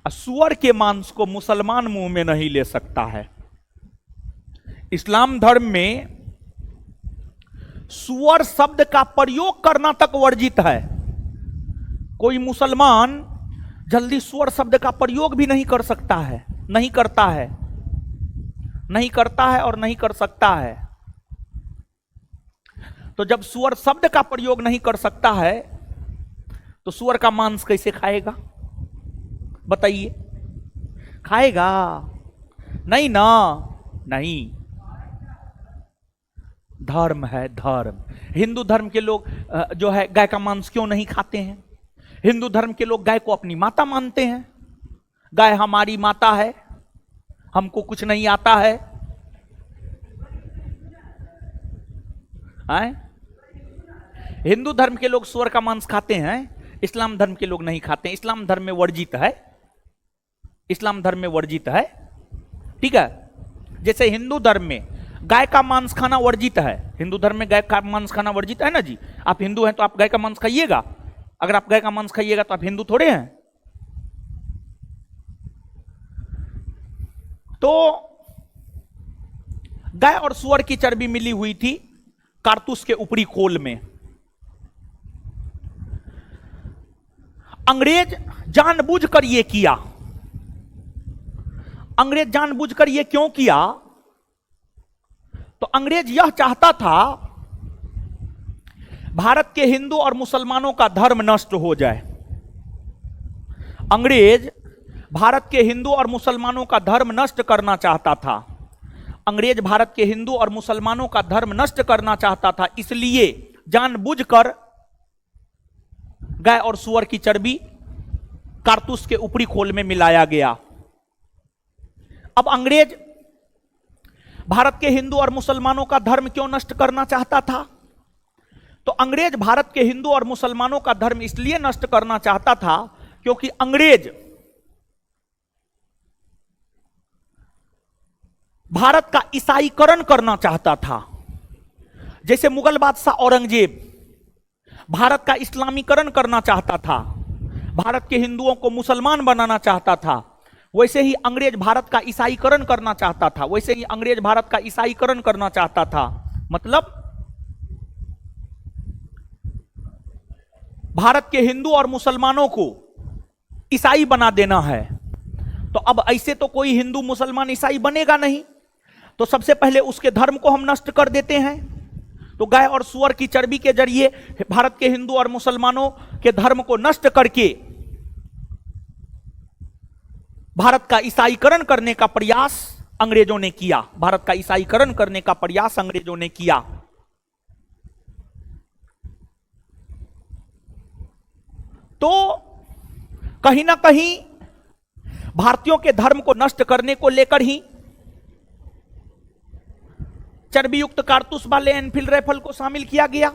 और सुअर के मांस को मुसलमान मुंह में नहीं ले सकता है। इस्लाम धर्म में सुअर शब्द का प्रयोग करना तक वर्जित है। कोई मुसलमान जल्दी सुअर शब्द का प्रयोग भी नहीं कर सकता है, नहीं करता है, नहीं करता है और नहीं कर सकता है। तो जब सुअर शब्द का प्रयोग नहीं कर सकता है तो सुअर का मांस कैसे खाएगा? बताइए, खाएगा? नहीं ना, नहीं। धर्म है, धर्म। हिंदू धर्म के लोग जो है गाय का मांस क्यों नहीं खाते हैं? हिंदू धर्म के लोग गाय को अपनी माता मानते हैं। गाय हमारी माता है, हमको कुछ नहीं आता है। आए? हिंदू धर्म के लोग सुअर का मांस खाते हैं, इस्लाम धर्म के लोग नहीं खाते हैं। इस्लाम धर्म में वर्जित है, इस्लाम धर्म में वर्जित है। ठीक है। जैसे हिंदू धर्म में गाय का मांस खाना वर्जित है, हिंदू धर्म में गाय का मांस खाना वर्जित है ना जी। आप हिंदू हैं तो आप गाय का मांस खाइएगा? अगर आप गाय का मांस खाइएगा तो आप हिंदू थोड़े हैं। तो गाय और सुअर की चर्बी मिली हुई थी कारतूस के ऊपरी खोल में। अंग्रेज जानबूझकर यह किया। अंग्रेज जानबूझकर यह क्यों किया? तो अंग्रेज यह चाहता था भारत के हिंदू और मुसलमानों का धर्म नष्ट हो जाए। अंग्रेज भारत के हिंदू और मुसलमानों का धर्म नष्ट करना चाहता था। अंग्रेज भारत के हिंदू और मुसलमानों का धर्म नष्ट करना चाहता था, इसलिए जानबूझकर गाय और सुअर की चर्बी कारतूस के ऊपरी खोल में मिलाया गया। अब अंग्रेज भारत के हिंदू और मुसलमानों का धर्म क्यों नष्ट करना चाहता था? तो अंग्रेज भारत के हिंदू और मुसलमानों का धर्म इसलिए नष्ट करना चाहता था क्योंकि अंग्रेज भारत का ईसाईकरण करना चाहता था। जैसे मुगल बादशाह औरंगजेब भारत का इस्लामीकरण करना चाहता था, भारत के हिंदुओं को मुसलमान बनाना चाहता था, वैसे ही अंग्रेज भारत का ईसाईकरण करना चाहता था। वैसे ही अंग्रेज भारत का ईसाईकरण करना चाहता था, मतलब भारत के हिंदू और मुसलमानों को ईसाई बना देना है। तो अब ऐसे तो कोई हिंदू मुसलमान ईसाई बनेगा नहीं, तो सबसे पहले उसके धर्म को हम नष्ट कर देते हैं। तो गाय और सुअर की चर्बी के जरिए भारत के हिंदू और मुसलमानों के धर्म को नष्ट करके भारत का ईसाईकरण करने का प्रयास अंग्रेजों ने किया। भारत का ईसाईकरण करने का प्रयास अंग्रेजों ने किया। तो कहीं ना कहीं भारतीयों के धर्म को नष्ट करने को लेकर ही चर्बी युक्त कारतूस वाले एनफील्ड राइफल को शामिल किया गया।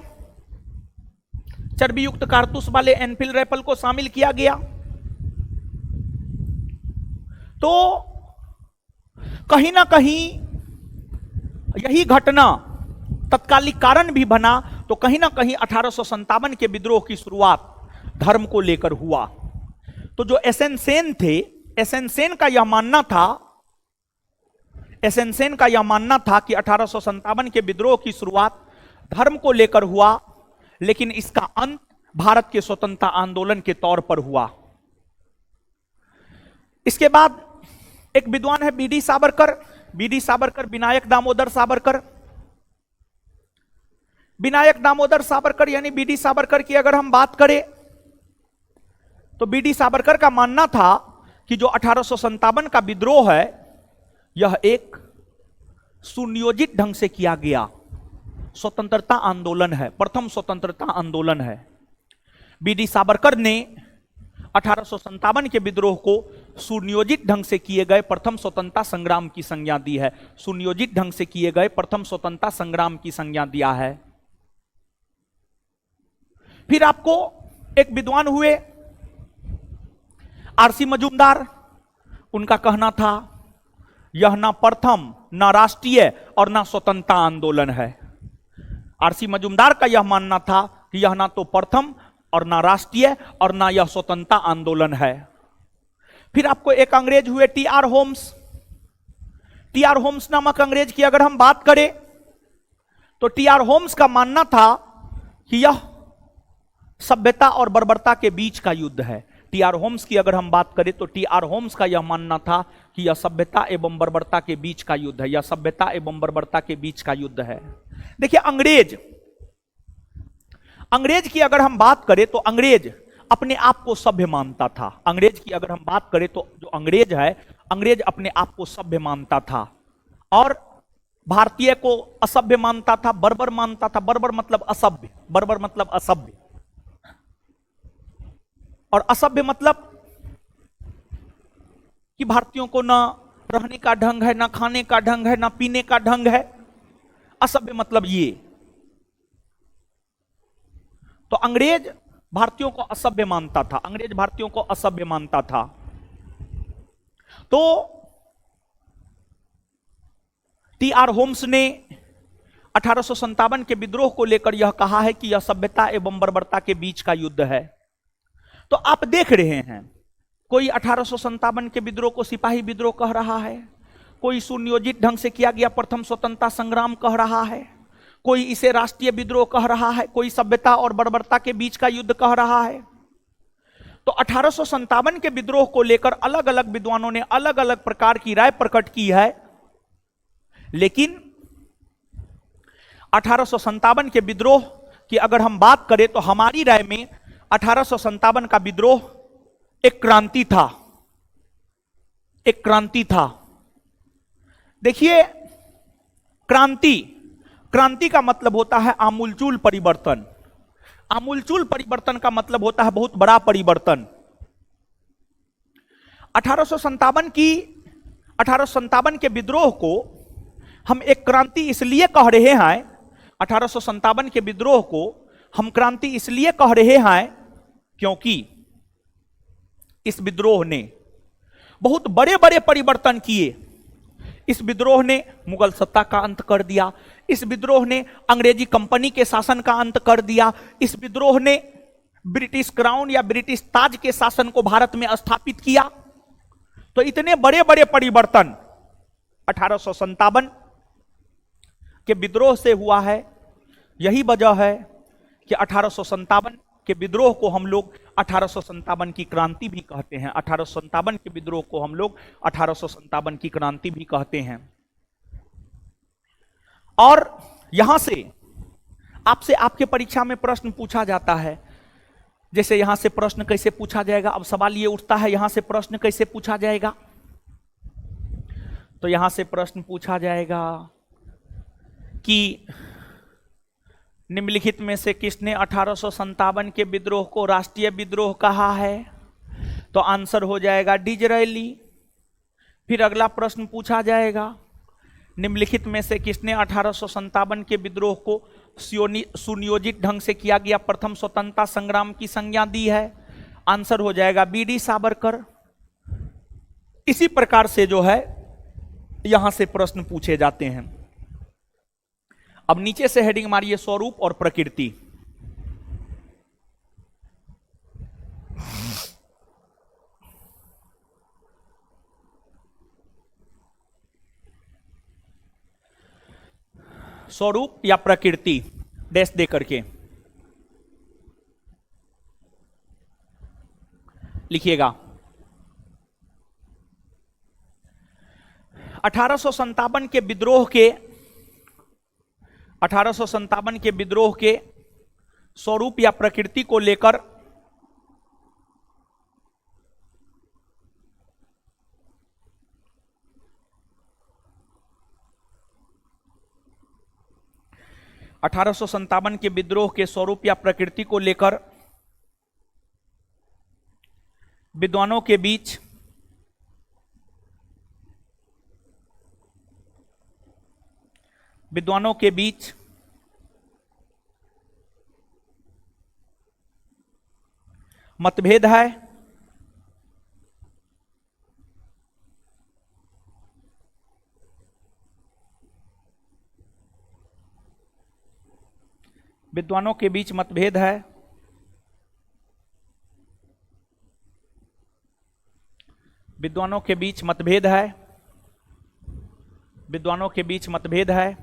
चर्बी युक्त कारतूस वाले एनफील्ड राइफल को शामिल किया गया। तो कहीं ना कहीं यही घटना तत्कालिक कारण भी बना। तो कहीं ना कहीं 1857 के विद्रोह की शुरुआत धर्म को लेकर हुआ। तो जो एसएन सेन थे, एसएन सेन का यह मानना था, एसएन सेन का यह मानना था कि 1857 के विद्रोह की शुरुआत धर्म को लेकर हुआ, लेकिन इसका अंत भारत के स्वतंत्रता आंदोलन के तौर पर हुआ। इसके बाद एक विद्वान है बीडी सावरकर, बीडी सावरकर, विनायक दामोदर सावरकर। विनायक दामोदर सावरकर यानी बीडी सावरकर की अगर हम बात करें तो बीडी सावरकर का मानना था कि जो 1857 का विद्रोह है यह एक सुनियोजित ढंग से किया गया स्वतंत्रता आंदोलन है, प्रथम स्वतंत्रता आंदोलन है। बीडी सावरकर ने 1857 के विद्रोह को सुनियोजित ढंग से किए गए प्रथम स्वतंत्रता संग्राम की संज्ञा दी है। सुनियोजित ढंग से किए गए प्रथम स्वतंत्रता संग्राम की संज्ञा दिया है। फिर आपको एक विद्वान हुए आरसी मजूमदार। उनका कहना था यह ना प्रथम, ना राष्ट्रीय और ना स्वतंत्रता आंदोलन है। आरसी मजूमदार का यह मानना था कि यह ना तो प्रथम और ना राष्ट्रीय और ना यह स्वतंत्रता आंदोलन है। फिर आपको एक अंग्रेज हुए T R Holmes. T R Holmes नामक अंग्रेज की अगर हम बात करें तो टी आर होम्स का मानना था कि यह सभ्यता और बर्बरता के बीच का युद्ध है। टी आर होम्स की अगर हम बात करें तो टी आर होम्स का यह मानना था कि यह सभ्यता एवं बर्बरता के बीच का युद्ध है, यह सभ्यता एवं बर्बरता के बीच का युद्ध है। देखिए अंग्रेज की अगर हम बात करें तो अंग्रेज अपने आप को सभ्य मानता था। अंग्रेज की अगर हम बात करें तो जो अंग्रेज है, अंग्रेज अपने आप को सभ्य मानता था और भारतीय को असभ्य मानता था, बर्बर मानता था। बर्बर मतलब असभ्य, बर्बर मतलब असभ्य, और असभ्य मतलब कि भारतीयों को ना रहने का ढंग है, ना खाने का ढंग है, ना पीने का ढंग है। असभ्य मतलब ये। तो अंग्रेज भारतीयों को असभ्य मानता था, अंग्रेज भारतीयों को असभ्य मानता था। तो टी आर होम्स ने 1857 के विद्रोह को लेकर यह कहा है कि यह सभ्यता एवं बर्बरता के बीच का युद्ध है। तो आप देख रहे हैं, कोई 1857 के विद्रोह को सिपाही विद्रोह कह रहा है, कोई सुनियोजित ढंग से किया गया प्रथम स्वतंत्रता संग्राम कह रहा है, कोई इसे राष्ट्रीय विद्रोह कह रहा है, कोई सभ्यता और बर्बरता के बीच का युद्ध कह रहा है। तो 1857 के विद्रोह को लेकर अलग अलग विद्वानों ने अलग अलग प्रकार की राय प्रकट की है, लेकिन 1857 के विद्रोह की अगर हम बात करें तो हमारी राय में 1857 का विद्रोह एक क्रांति था, एक क्रांति था। देखिए, क्रांति का मतलब होता है आमूलचूल परिवर्तन। आमूलचूल परिवर्तन का मतलब होता है बहुत बड़ा परिवर्तन। 1857 के विद्रोह को हम एक क्रांति इसलिए कह रहे हैं, 1857 के विद्रोह को हम क्रांति इसलिए कह रहे हैं क्योंकि इस विद्रोह ने बहुत बड़े बड़े परिवर्तन किए। इस विद्रोह ने मुगल सत्ता का अंत कर दिया, इस विद्रोह ने अंग्रेजी कंपनी के शासन का अंत कर दिया, इस विद्रोह ने ब्रिटिश क्राउन या ब्रिटिश ताज के शासन को भारत में स्थापित किया। तो इतने बड़े बड़े परिवर्तन 1857 के विद्रोह से हुआ है। यही वजह है कि 1857 के विद्रोह को हम लोग 1857 की क्रांति भी कहते हैं। 1857 के विद्रोह को हम लोग 1857 की क्रांति भी कहते हैं। और यहां से आपसे आपके परीक्षा में प्रश्न पूछा जाता है, जैसे यहां से प्रश्न कैसे पूछा जाएगा। अब सवाल ये उठता है, यहां से प्रश्न कैसे पूछा जाएगा। तो यहां से प्रश्न पूछा जाएगा कि निम्नलिखित में से किसने 1857 के विद्रोह को राष्ट्रीय विद्रोह कहा है। तो आंसर हो जाएगा डिज़रायली। फिर अगला प्रश्न पूछा जाएगा, निम्नलिखित में से किसने 1857 के विद्रोह को सुनियोजित ढंग से किया गया प्रथम स्वतंत्रता संग्राम की संज्ञा दी है। आंसर हो जाएगा बीडी सावरकर। इसी प्रकार से जो है यहां से प्रश्न पूछे जाते हैं। अब नीचे से हेडिंग मारिए स्वरूप और प्रकृति। स्वरूप या प्रकृति डैश दे करके लिखिएगा। 1857 के विद्रोह के 1857 के विद्रोह के स्वरूप या प्रकृति को लेकर के विद्रोह के स्वरूप या प्रकृति को लेकर विद्वानों के बीच मतभेद है। विद्वानों के बीच मतभेद है। विद्वानों के बीच मतभेद है। विद्वानों के बीच मतभेद है।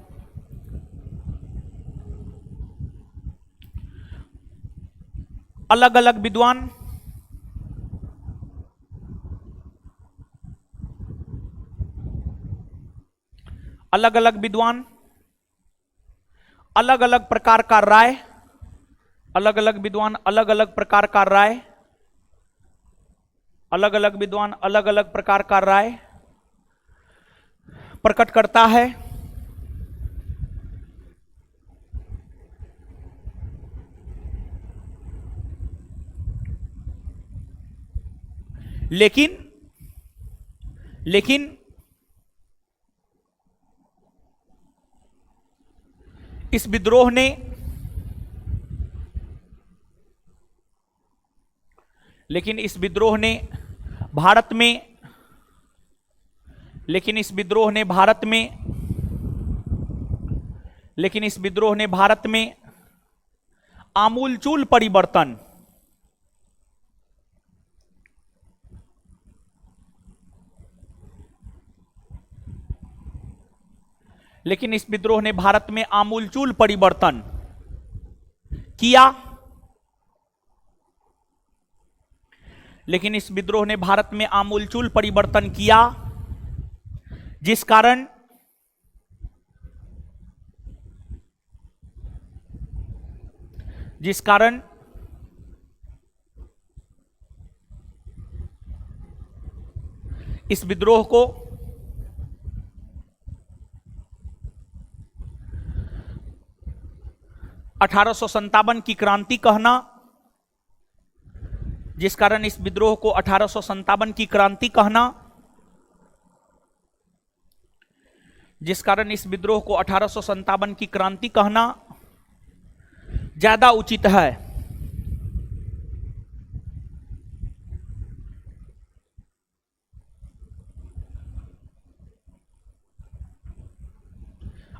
अलग अलग विद्वान अलग अलग विद्वान अलग अलग प्रकार का राय, अलग अलग विद्वान अलग अलग प्रकार का राय, अलग अलग विद्वान अलग अलग प्रकार का राय प्रकट करता है। लेकिन इस विद्रोह ने भारत में आमूलचूल परिवर्तन किया। लेकिन इस विद्रोह ने भारत में आमूलचूल परिवर्तन किया, जिस कारण इस विद्रोह को (1857) की क्रांति कहना, जिस कारण इस विद्रोह को 1857 की क्रांति कहना, जिस कारण इस विद्रोह को 1857 की क्रांति कहना ज्यादा उचित है।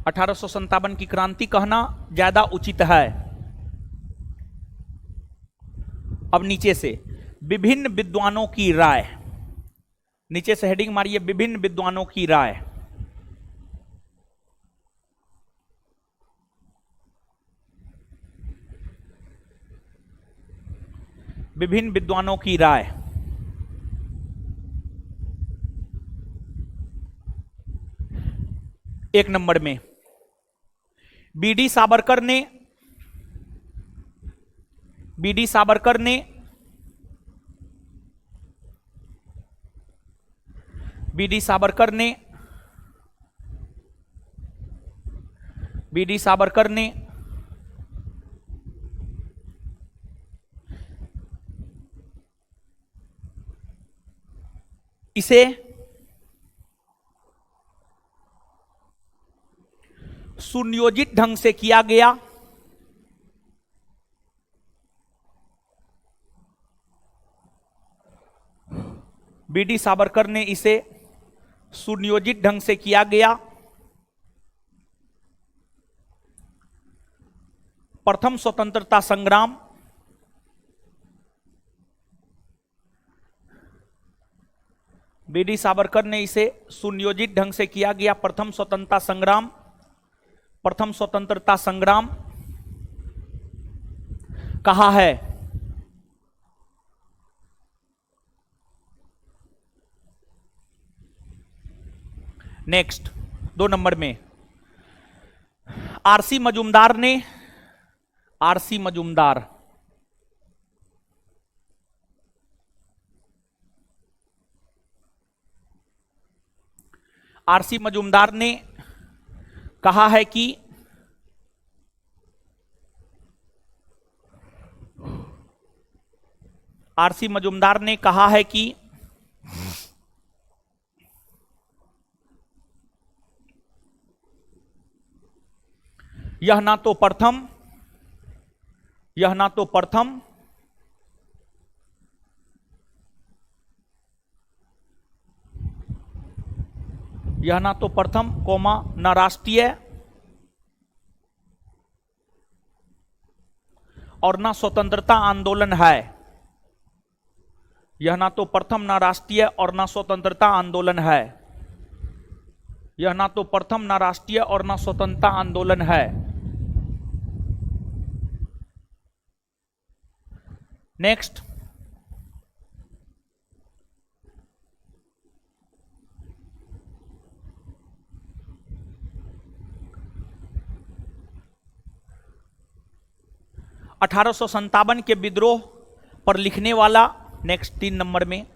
(1857 की क्रांति कहना ज्यादा उचित है। अब नीचे से विभिन्न विद्वानों की राय, नीचे से हेडिंग मारिए विभिन्न विद्वानों की राय। विभिन्न विद्वानों की राय। एक नंबर में बीडी सावरकर ने इसे सुनियोजित ढंग से किया गया। बीडी सावरकर ने इसे सुनियोजित ढंग से किया गया। प्रथम स्वतंत्रता संग्राम, बीडी सावरकर ने इसे सुनियोजित ढंग से किया गया। प्रथम स्वतंत्रता संग्राम कहा है। नेक्स्ट 2 नंबर में आरसी मजूमदार ने कहा है कि यह ना तो प्रथम न राष्ट्रीय और न स्वतंत्रता आंदोलन है। यह ना तो प्रथम, न राष्ट्रीय और न स्वतंत्रता आंदोलन है। यह ना तो प्रथम, ना राष्ट्रीय और ना स्वतंत्रता आंदोलन है। नेक्स्ट, (1857) के विद्रोह पर लिखने वाला, नेक्स्ट 3 नंबर में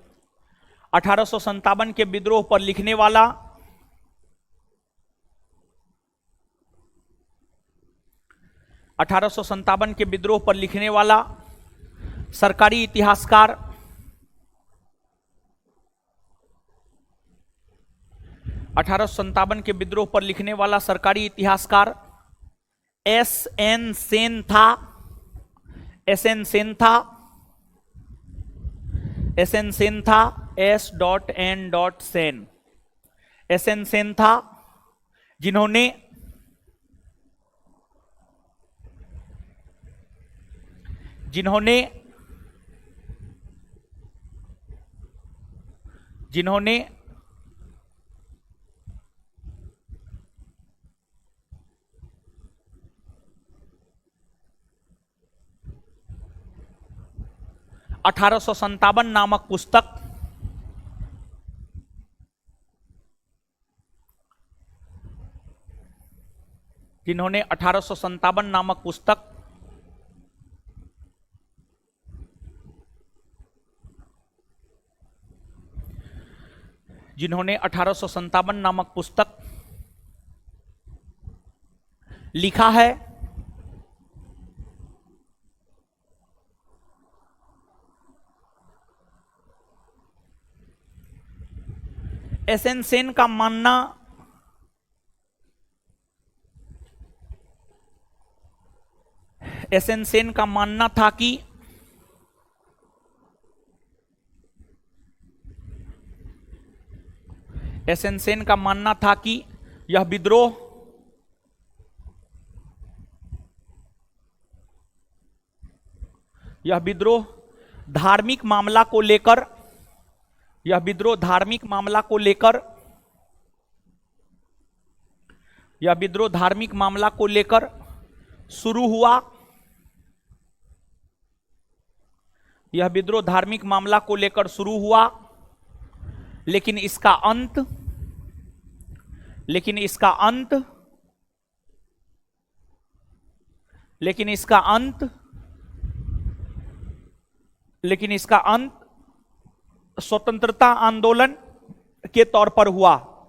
1857 के विद्रोह पर लिखने वाला, के विद्रोह पर लिखने वाला सरकारी इतिहासकार, (1857) के विद्रोह पर लिखने वाला सरकारी इतिहासकार एस.एन. सेन था। एस.एन. सेन था। एस.एन. सेन था। S.N. सेन। एस.एन. सेन था, जिन्होंने जिन्होंने जिन्होंने 1857 नामक पुस्तक, जिन्होंने 1857 नामक पुस्तक जिन्होंने 1857 नामक पुस्तक लिखा है, एस.एन. सेन का मानना एस.एन. सेन का मानना था कि एस.एन. सेन का मानना था कि यह विद्रोह धार्मिक मामला को लेकर शुरू हुआ। यह विद्रोह धार्मिक मामला को लेकर शुरू हुआ, लेकिन इसका अंत लेकिन इसका अंत स्वतंत्रता आंदोलन के तौर पर हुआ।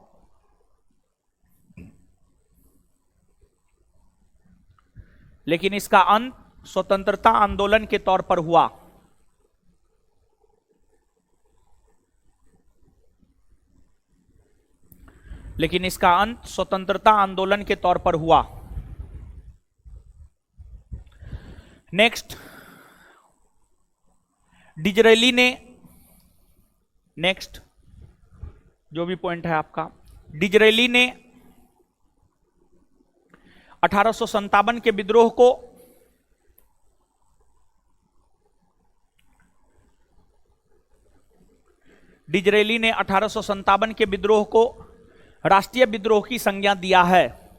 लेकिन इसका अंत स्वतंत्रता आंदोलन के तौर पर हुआ। लेकिन इसका अंत स्वतंत्रता आंदोलन के तौर पर हुआ। नेक्स्ट, डिजरेली ने, नेक्स्ट जो भी पॉइंट है आपका, डिजरेली ने 1857 के विद्रोह को राष्ट्रीय विद्रोह की संज्ञा दिया है।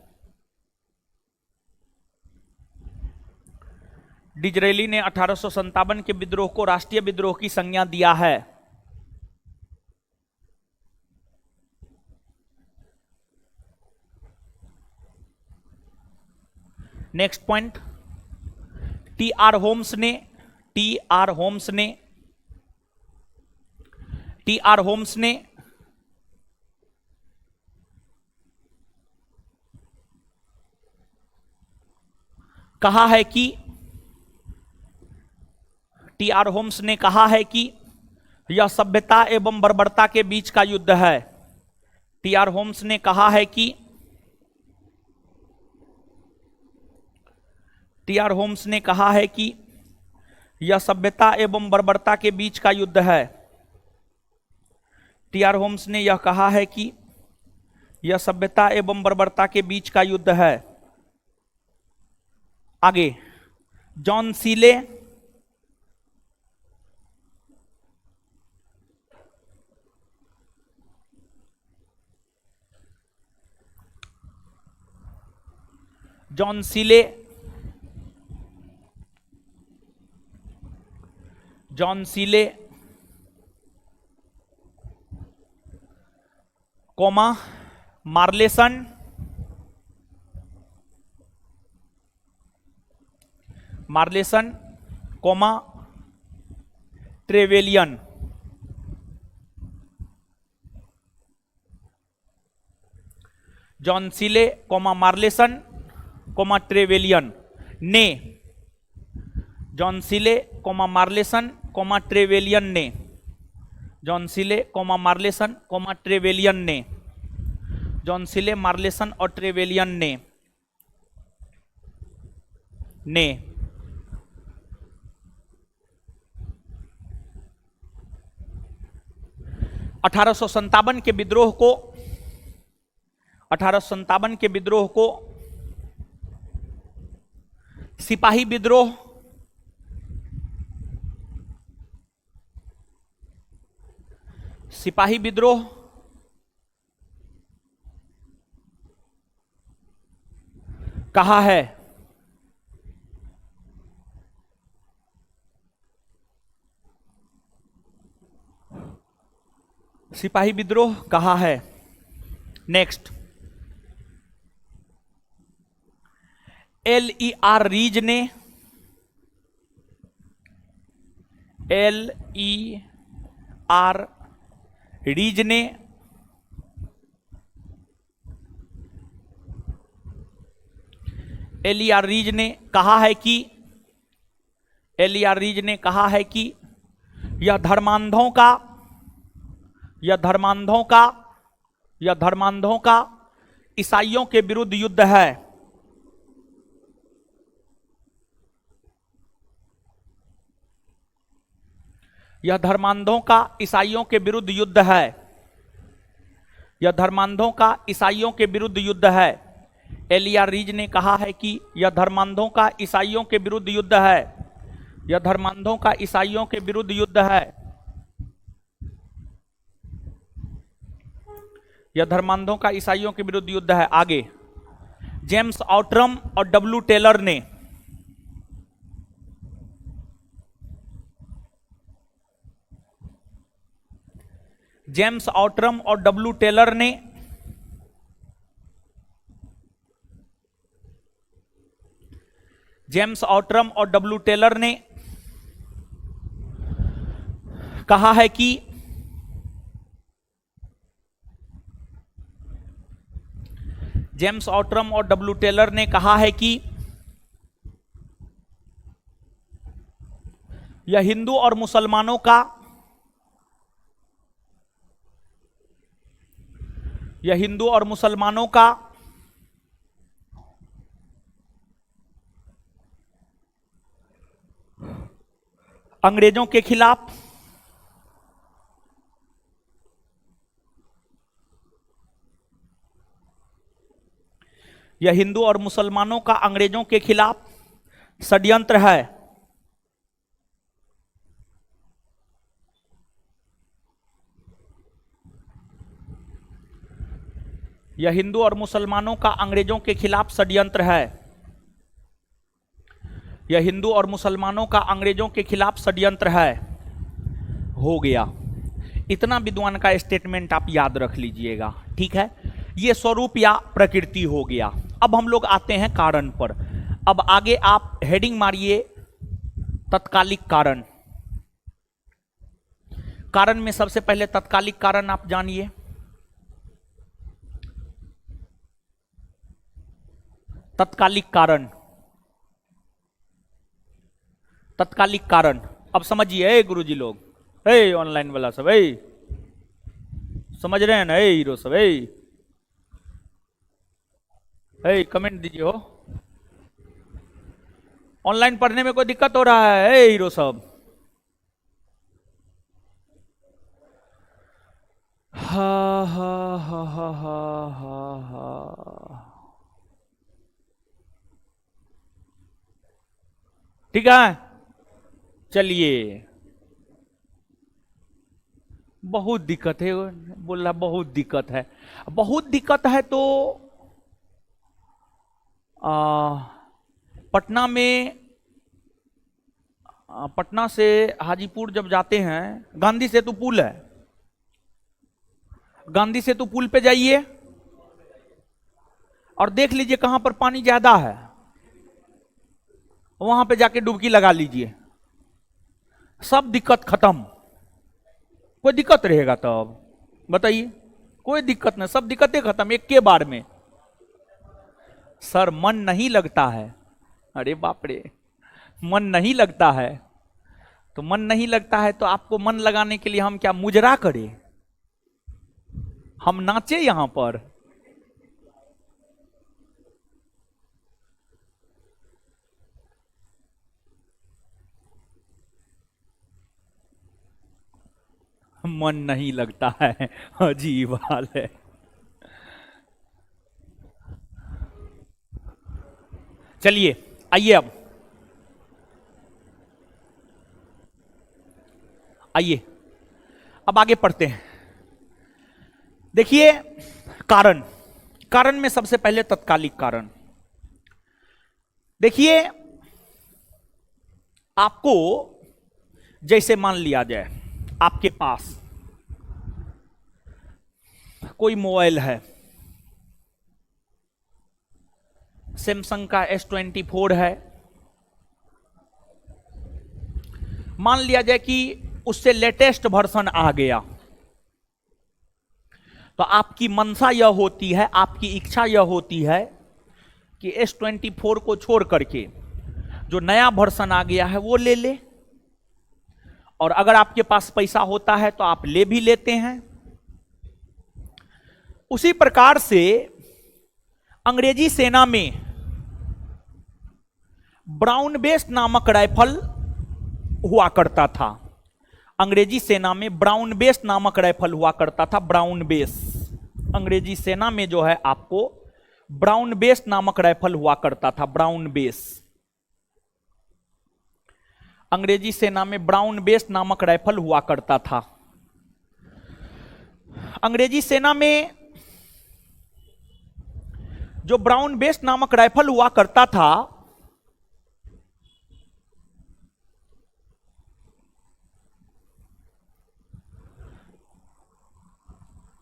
डिजरेली ने 1857 के विद्रोह को राष्ट्रीय विद्रोह की संज्ञा दिया है। Next point, T R Holmes ने कहा है कि यह सभ्यता एवं बर्बरता के बीच का युद्ध है। टी आर होम्स ने कहा है कि यह सभ्यता एवं बर्बरता के बीच का युद्ध है। टी आर होम्स ने यह कहा है कि यह सभ्यता एवं बर्बरता के बीच का युद्ध है। आगे, John Seeley, John Seeley, John Seeley, comma Malleson, Malleson, comma Trevelyan, John Seeley, comma Malleson, comma Trevelyan ने, John Seeley, comma Malleson, comma Trevelyan ने, John Seeley, comma Malleson, comma Trevelyan ने, जॉन सीले, मार्लेसन और ट्रेवेलियन ने 1857 के विद्रोह को 1857 के विद्रोह को सिपाही विद्रोह, सिपाही विद्रोह कहा है। सिपाही विद्रोह कहा है। नेक्स्ट, LER रीज ने, LER रीज ने LER रीज ने कहा है कि LER रीज ने कहा है कि यह धर्मांधों का यह धर्मांधों का यह धर्मांधों का ईसाइयों के विरुद्ध युद्ध है। यह धर्मांधों का ईसाइयों के विरुद्ध युद्ध है। यह धर्मांधों का ईसाइयों के विरुद्ध युद्ध है। LER रीज ने कहा है कि यह धर्मांधों का ईसाइयों के विरुद्ध युद्ध है। यह धर्मांधों का ईसाइयों के विरुद्ध युद्ध है। यह धर्मांधों का ईसाइयों के विरुद्ध युद्ध है। आगे, जेम्स ऑट्रम और W टेलर ने जेम्स ऑट्रम और W टेलर ने जेम्स ऑट्रम और W टेलर ने कहा है कि जेम्स ऑट्रम और W टेलर ने कहा है कि यह हिंदू और मुसलमानों का यह हिंदू और मुसलमानों का अंग्रेजों के खिलाफ यह हिंदू और मुसलमानों का अंग्रेजों के खिलाफ षड्यंत्र है। यह हिंदू और मुसलमानों का अंग्रेजों के खिलाफ षड्यंत्र है। यह हिंदू और मुसलमानों का अंग्रेजों के खिलाफ षड्यंत्र है। हो गया। इतना विद्वान का स्टेटमेंट आप याद रख लीजिएगा, ठीक है। यह स्वरूप या प्रकृति हो गया। अब हम लोग आते हैं कारण पर। अब आगे आप हेडिंग मारिए तत्कालिक कारण। कारण में सबसे पहले तत्कालिक कारण आप जानिए। तत्कालिक कारण, तत्कालिक कारण अब समझिए गुरुजी लोग, ऑनलाइन वाला सब समझ रहे हैं ना? हीरो सब कमेंट दीजिए हो। ऑनलाइन पढ़ने में कोई दिक्कत हो रहा है हीरो सब? हा हा हा हा हा हा। ठीक है, चलिए। बहुत दिक्कत है, बोल रहा बहुत दिक्कत है। बहुत दिक्कत है तो पटना में पटना से हाजीपुर जब जाते हैं, गांधी सेतु पुल है, गांधी सेतु पुल पे जाइए और देख लीजिए कहां पर पानी ज्यादा है, वहां पे जाके डुबकी लगा लीजिए, सब दिक्कत खत्म। कोई दिक्कत रहेगा तब बताइए? कोई दिक्कत नहीं, सब दिक्कतें खत्म एक के बार में। सर मन नहीं लगता है, अरे बाप रे, मन नहीं लगता है तो मन नहीं लगता है तो आपको मन लगाने के लिए हम क्या मुजरा करें? हम नाचे यहां पर? मन नहीं लगता है, अजीब हाल है। चलिए आइए, अब आगे पढ़ते हैं। देखिए कारण में सबसे पहले तत्कालिक कारण। देखिए आपको जैसे मान लिया जाए आपके पास कोई मोबाइल है, सैमसंग का S24 है, मान लिया जाए कि उससे लेटेस्ट वर्जन आ गया, तो आपकी मंशा यह होती है, आपकी इच्छा यह होती है कि S24 को छोड़ करके जो नया वर्जन आ गया है वो ले ले, और अगर आपके पास पैसा होता है तो आप ले भी लेते हैं। उसी प्रकार से अंग्रेजी सेना में ब्राउन बेस नामक राइफल हुआ करता था। अंग्रेजी सेना में ब्राउन बेस नामक राइफल हुआ करता था। ब्राउन बेस, अंग्रेजी सेना में जो है आपको ब्राउन बेस नामक राइफल हुआ करता था। ब्राउन बेस, अंग्रेजी सेना में ब्राउन बेस नामक राइफल हुआ करता था। अंग्रेजी सेना में जो ब्राउन बेस नामक राइफल हुआ करता था,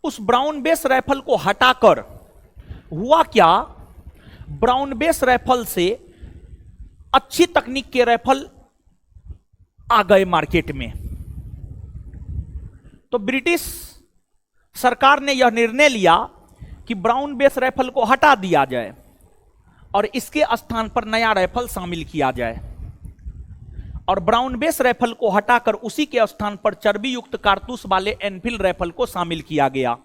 उस ब्राउन बेस राइफल को हटाकर हुआ क्या, ब्राउन बेस राइफल से अच्छी तकनीक के राइफल आ गए मार्केट में। तो ब्रिटिश सरकार ने यह निर्णय लिया कि ब्राउन बेस राइफल को हटा दिया जाए और इसके स्थान पर नया राइफल शामिल किया जाए, और ब्राउन बेस राइफल को हटाकर उसी के स्थान पर चर्बी युक्त कारतूस वाले एनफील्ड राइफल को शामिल किया गया।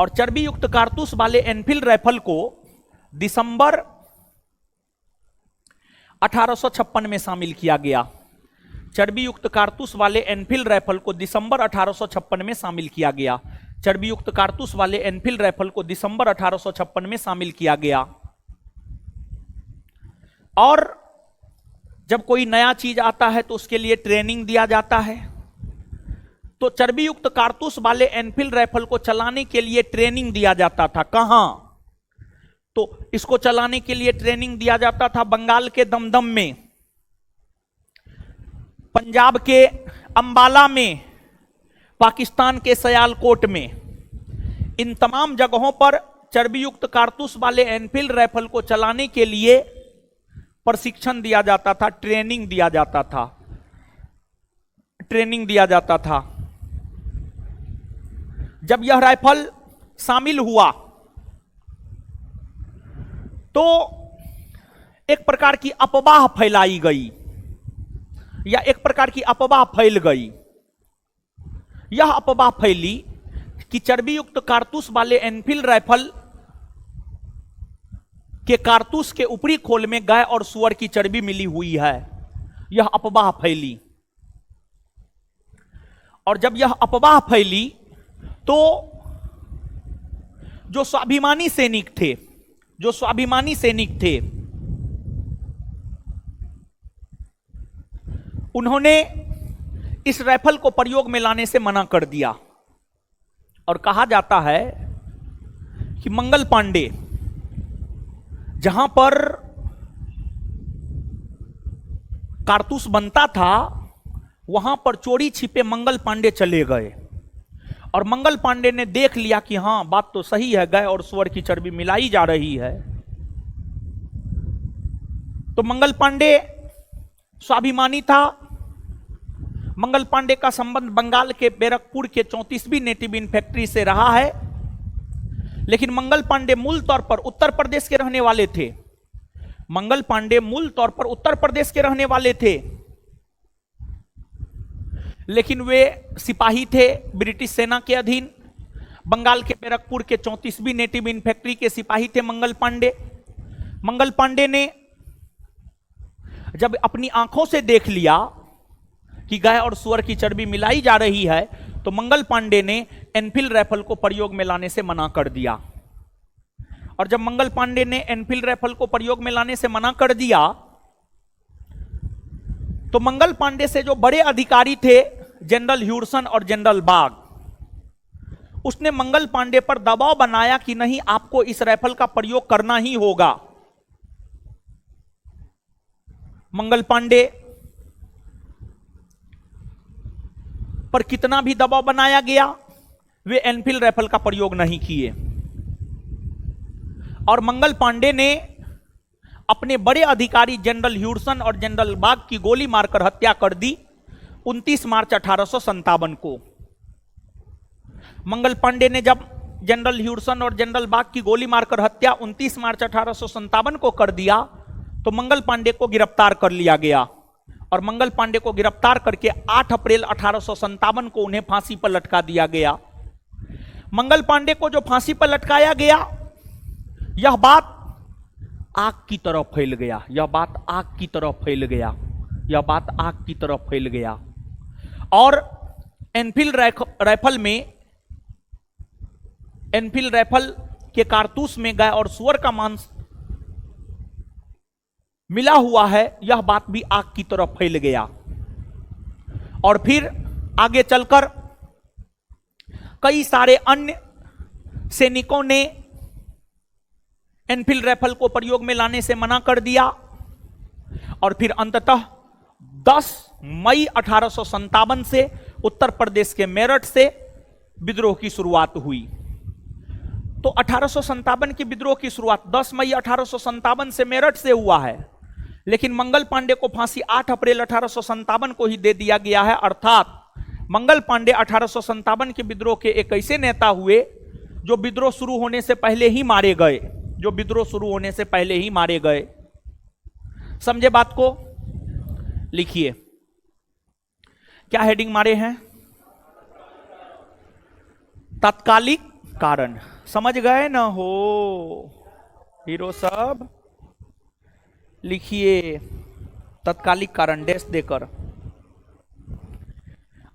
और चर्बी युक्त कारतूस वाले एनफील्ड राइफल को दिसंबर 1856 में शामिल किया गया। चर्बी युक्त कारतूस वाले एनफील्ड राइफल को दिसंबर 1856 में शामिल किया गया। चर्बी युक्त कारतूस वाले एनफील्ड राइफल को दिसंबर 1856 में शामिल किया गया। और जब कोई नया चीज आता है तो उसके लिए ट्रेनिंग दिया जाता है। तो चर्बी युक्त कारतूस वाले एनफील्ड राइफल को चलाने के लिए ट्रेनिंग दिया जाता था। कहां? तो इसको चलाने के लिए ट्रेनिंग दिया जाता था बंगाल के दमदम में, पंजाब के अंबाला में, पाकिस्तान के सयालकोट में। इन तमाम जगहों पर चर्बी युक्त कारतूस वाले एनफील्ड राइफल को चलाने के लिए प्रशिक्षण दिया जाता था, ट्रेनिंग दिया जाता था, ट्रेनिंग दिया जाता था। जब यह राइफल शामिल हुआ तो एक प्रकार की अफवाह फैलाई गई, या एक प्रकार की अफवाह फैल गई। यह अफवाह फैली कि चर्बी युक्त कारतूस वाले एनफील्ड राइफल के कारतूस के ऊपरी खोल में गाय और सुअर की चर्बी मिली हुई है। यह अफवाह फैली, और जब यह अफवाह फैली तो जो स्वाभिमानी सैनिक थे, जो स्वाभिमानी सैनिक थे, उन्होंने इस राइफल को प्रयोग में लाने से मना कर दिया। और कहा जाता है कि मंगल पांडे जहां पर कारतूस बनता था वहां पर चोरी छिपे मंगल पांडे चले गए और मंगल पांडे ने देख लिया कि हां बात तो सही है, गाय और सुअर की चर्बी मिलाई जा रही है। तो मंगल पांडे स्वाभिमानी था। मंगल पांडे का संबंध बंगाल के बैरकपुर के 34वीं नेटिविन फैक्ट्री से रहा है, लेकिन मंगल पांडे मूल तौर पर उत्तर प्रदेश के रहने वाले थे। मंगल पांडे मूल तौर पर उत्तर प्रदेश के रहने वाले थे, लेकिन वे सिपाही थे ब्रिटिश सेना के अधीन। बंगाल के बैरकपुर के 34वीं नेटिविन फैक्ट्री के सिपाही थे मंगल पांडे। मंगल पांडे ने जब अपनी आंखों से देख लिया कि गाय और सुअर की चर्बी मिलाई जा रही है, तो मंगल पांडे ने एनफील्ड राइफल को प्रयोग में लाने से मना कर दिया। और जब मंगल पांडे ने एनफील्ड राइफल को प्रयोग में लाने से मना कर दिया, तो मंगल पांडे से जो बड़े अधिकारी थे जनरल ह्यूरसन और जनरल बाग, उसने मंगल पांडे पर दबाव बनाया कि नहीं, आपको इस राइफल का प्रयोग करना ही होगा। मंगल पांडे पर कितना भी दबाव बनाया गया, वे एनफील्ड राइफल का प्रयोग नहीं किए। और मंगल पांडे ने अपने बड़े अधिकारी जनरल ह्यूरसन और जनरल बाग की गोली मारकर हत्या कर दी 29 मार्च 1857 को। मंगल पांडे ने जब जनरल ह्यूरसन और जनरल बाग की गोली मारकर हत्या 29 मार्च 1857 को कर दिया, तो मंगल पांडे को गिरफ्तार कर लिया गया। और मंगल पांडे को गिरफ्तार करके 8 अप्रैल 1857 को उन्हें फांसी पर लटका दिया गया। मंगल पांडे को जो फांसी पर लटकाया गया, यह बात आग की तरह फैल गया। यह बात आग की तरह फैल गया। यह बात आग की तरह फैल गया। और एनफील्ड राइफल के कारतूस में गाय और सुअर का मांस मिला हुआ है, यह बात भी आग की तरह फैल गया। और फिर आगे चलकर कई सारे अन्य सैनिकों ने एनफील्ड राइफल को प्रयोग में लाने से मना कर दिया। और फिर अंततः 10 मई 1857 से उत्तर प्रदेश के मेरठ से विद्रोह की शुरुआत हुई। तो 1857 के विद्रोह की शुरुआत 10 मई 1857 से मेरठ से हुआ है, लेकिन मंगल पांडे को फांसी 8 अप्रैल 1857 को ही दे दिया गया है। अर्थात मंगल पांडे 1857 के विद्रोह के एक ऐसे नेता हुए जो विद्रोह शुरू होने से पहले ही मारे गए। जो विद्रोह शुरू होने से पहले ही मारे गए। समझे बात को? लिखिए क्या हेडिंग मारे हैं? तात्कालिक कारण। समझ गए ना हो हीरो सब? लिखिए तत्कालिक कारण डैश देकर।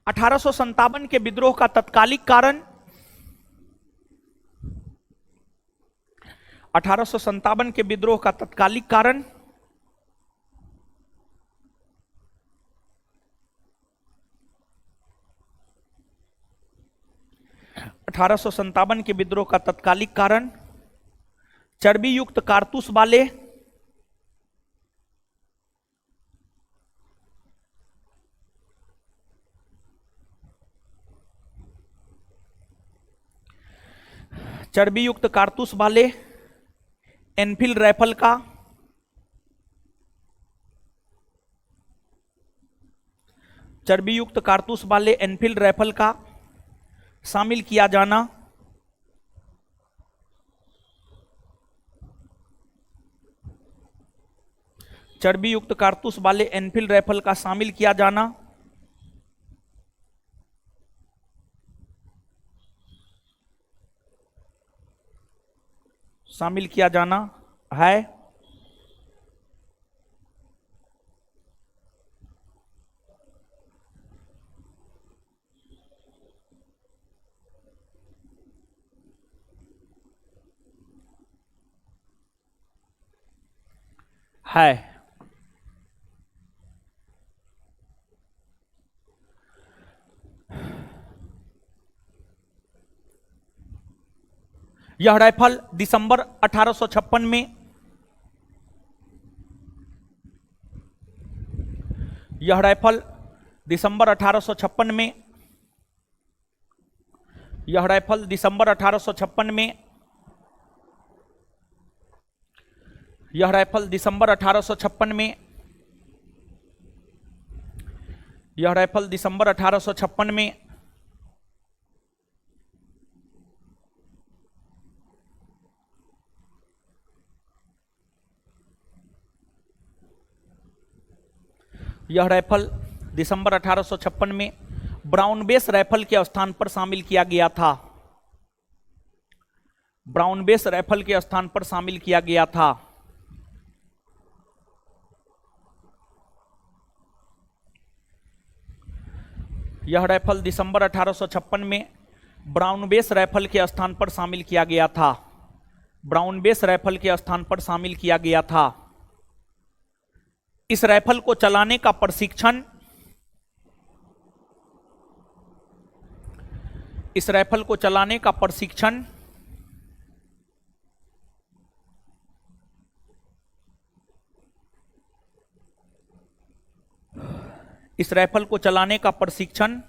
1857 के विद्रोह का तत्कालिक कारण, 1857 के विद्रोह का तत्कालिक कारण के विद्रोह का तत्कालिक कारण चर्बी युक्त कारतूस वाले एनफील्ड राइफल का चर्बीयुक्त कारतूस वाले एनफील्ड राइफल का शामिल किया जाना, चर्बीयुक्त कारतूस वाले एनफील्ड राइफल का शामिल किया जाना है। यह राइफल दिसंबर 1856 में यह राइफल दिसंबर 1856 में, यह राइफल दिसंबर 1856 में, यह राइफल दिसंबर 1856 में, यह राइफल दिसंबर 1856 में, यह राइफल दिसंबर 1856 में ब्राउन बेस राइफल के स्थान पर शामिल किया गया था, ब्राउन बेस राइफल के स्थान पर शामिल किया गया था। यह राइफल दिसंबर 1856 में ब्राउन बेस राइफल के स्थान पर शामिल किया गया था, ब्राउन बेस राइफल के स्थान पर शामिल किया गया था। इस राइफल को चलाने का प्रशिक्षण, इस राइफल को चलाने का प्रशिक्षण इस राइफल को चलाने का प्रशिक्षण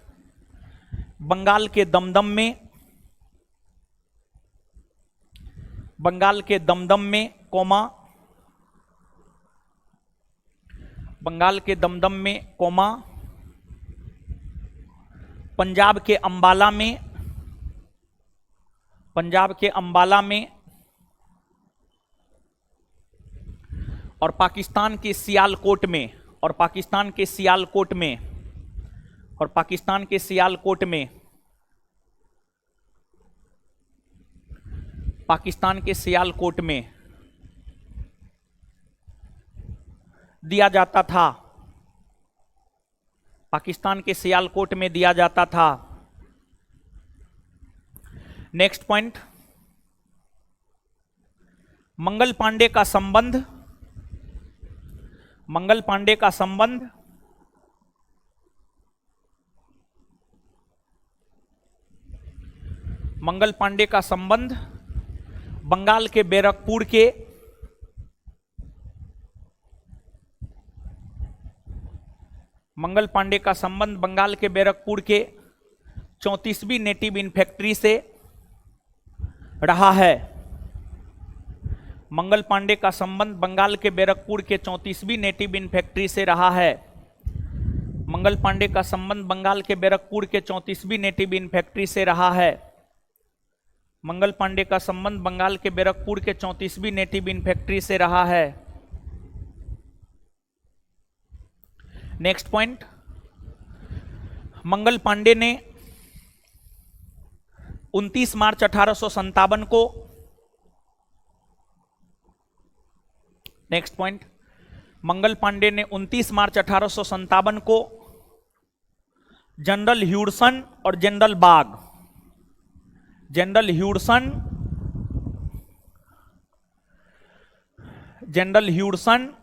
बंगाल के दमदम में, बंगाल के दमदम में कोमा, बंगाल के दमदम में कोमा, पंजाब के अंबाला में, पंजाब के अंबाला में और पाकिस्तान के सियालकोट में, और पाकिस्तान के सियालकोट में, और पाकिस्तान के सियालकोट में, पाकिस्तान के सियालकोट में दिया जाता था, पाकिस्तान के सियालकोट में दिया जाता था। नेक्स्ट पॉइंट, मंगल पांडे का संबंध, मंगल पांडे का संबंध मंगल पांडे का संबंध बंगाल के बैरकपुर के, मंगल पांडे का संबंध बंगाल के बैरकपुर के 34वीं नेटिव इन फैक्ट्री से रहा है। मंगल पांडे का संबंध बंगाल के बैरकपुर के 34वीं नेटिव इन फैक्ट्री से रहा है। मंगल पांडे का संबंध बंगाल के बैरकपुर के 34वीं नेटिव इन फैक्ट्री से रहा है। मंगल पांडे का संबंध बंगाल के बैरकपुर के 34वीं नेटिव इन फैक्ट्री से रहा है। नेक्स्ट पॉइंट, मंगल पांडे ने 29 मार्च 1857 को, नेक्स्ट पॉइंट, मंगल पांडे ने 29 मार्च 1857 को जनरल ह्यूडसन और जनरल बाग, जनरल ह्यूडसन, जनरल ह्यूडसन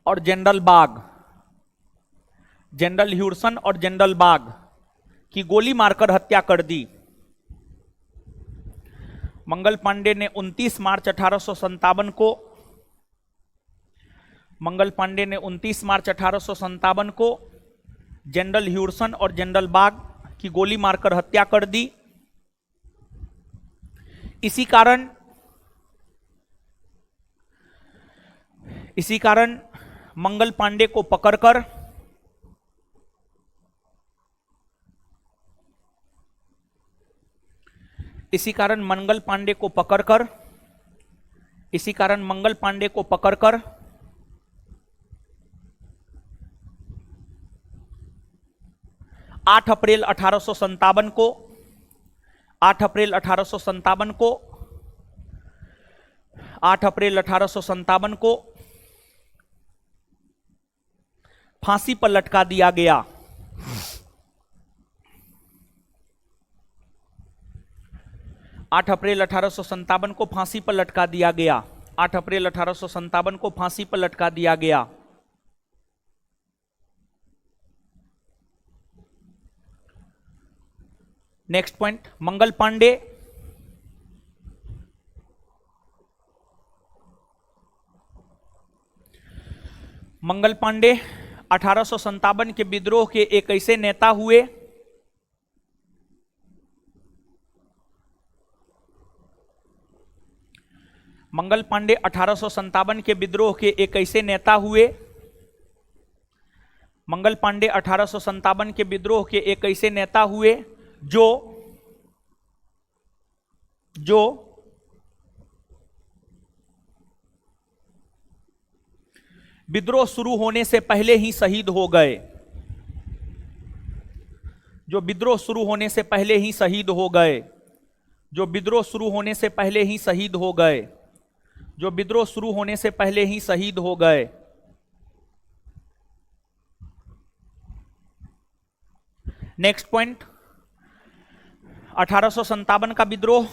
और जनरल बाग, जनरल ह्यूडसन और जनरल बाग की गोली मारकर हत्या कर दी। मंगल पांडे ने 29 मार्च 1857 को, मंगल पांडे ने 29 मार्च 1857 को जनरल ह्यूडसन और जनरल बाग की गोली मारकर हत्या कर दी। इसी कारण मंगल पांडे को पकड़कर इसी कारण मंगल पांडे को पकड़कर 8 अप्रैल 1857 को 8 अप्रैल 1857 को 8 अप्रैल 1857 को फांसी पर लटका दिया गया। 8 अप्रैल 1857 को फांसी पर लटका दिया गया। 8 अप्रैल 1857 को फांसी पर लटका दिया गया। नेक्स्ट पॉइंट, मंगल पांडे मंगल पांडे 1857 के विद्रोह के एक ऐसे नेता हुए मंगल पांडे 1857 के विद्रोह के एक ऐसे नेता हुए मंगल पांडे 1857 के विद्रोह के एक ऐसे नेता हुए जो विद्रोह शुरू होने से पहले ही शहीद हो गए, जो विद्रोह शुरू होने से पहले ही शहीद हो गए, जो विद्रोह शुरू होने से पहले ही शहीद हो गए, जो विद्रोह शुरू होने से पहले ही शहीद हो गए। नेक्स्ट पॉइंट, 1857 का विद्रोह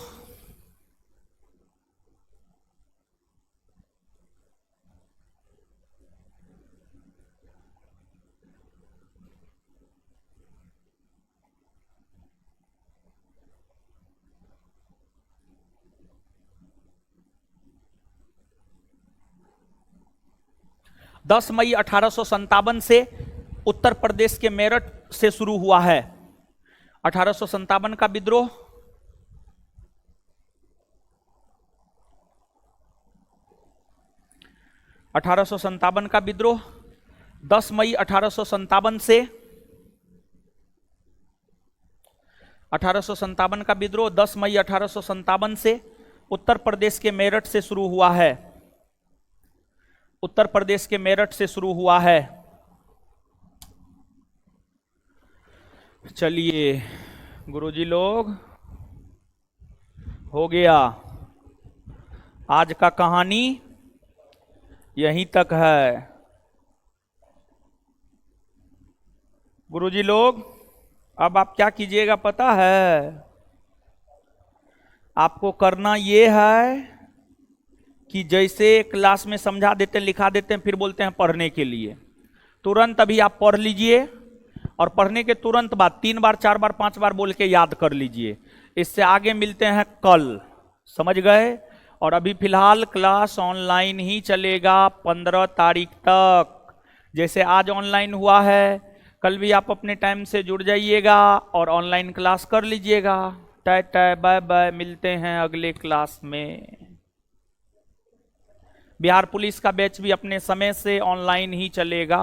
दस मई 1857 से उत्तर प्रदेश के मेरठ से शुरू हुआ है। 1857 का विद्रोह का विद्रोह 10 मई 1857 से 1857 का विद्रोह 10 मई 1857 से उत्तर प्रदेश के मेरठ से शुरू हुआ है। उत्तर प्रदेश के मेरठ से शुरू हुआ है। चलिए गुरुजी लोग, हो गया, आज का कहानी यहीं तक है। गुरुजी लोग, अब आप क्या कीजिएगा पता है? आपको करना ये है कि जैसे क्लास में समझा देते हैं, लिखा देते हैं, फिर बोलते हैं पढ़ने के लिए, तुरंत अभी आप पढ़ लीजिए और पढ़ने के तुरंत बाद 3 बार 4 बार 5 बार बोल के याद कर लीजिए। इससे आगे मिलते हैं कल, समझ गए? और अभी फिलहाल क्लास ऑनलाइन ही चलेगा 15 तारीख तक। जैसे आज ऑनलाइन हुआ है, कल भी आप अपने टाइम से जुड़ जाइएगा और ऑनलाइन क्लास कर लीजिएगा। टाटा बाय बाय, मिलते हैं अगले क्लास में। बिहार पुलिस का बैच भी अपने समय से ऑनलाइन ही चलेगा।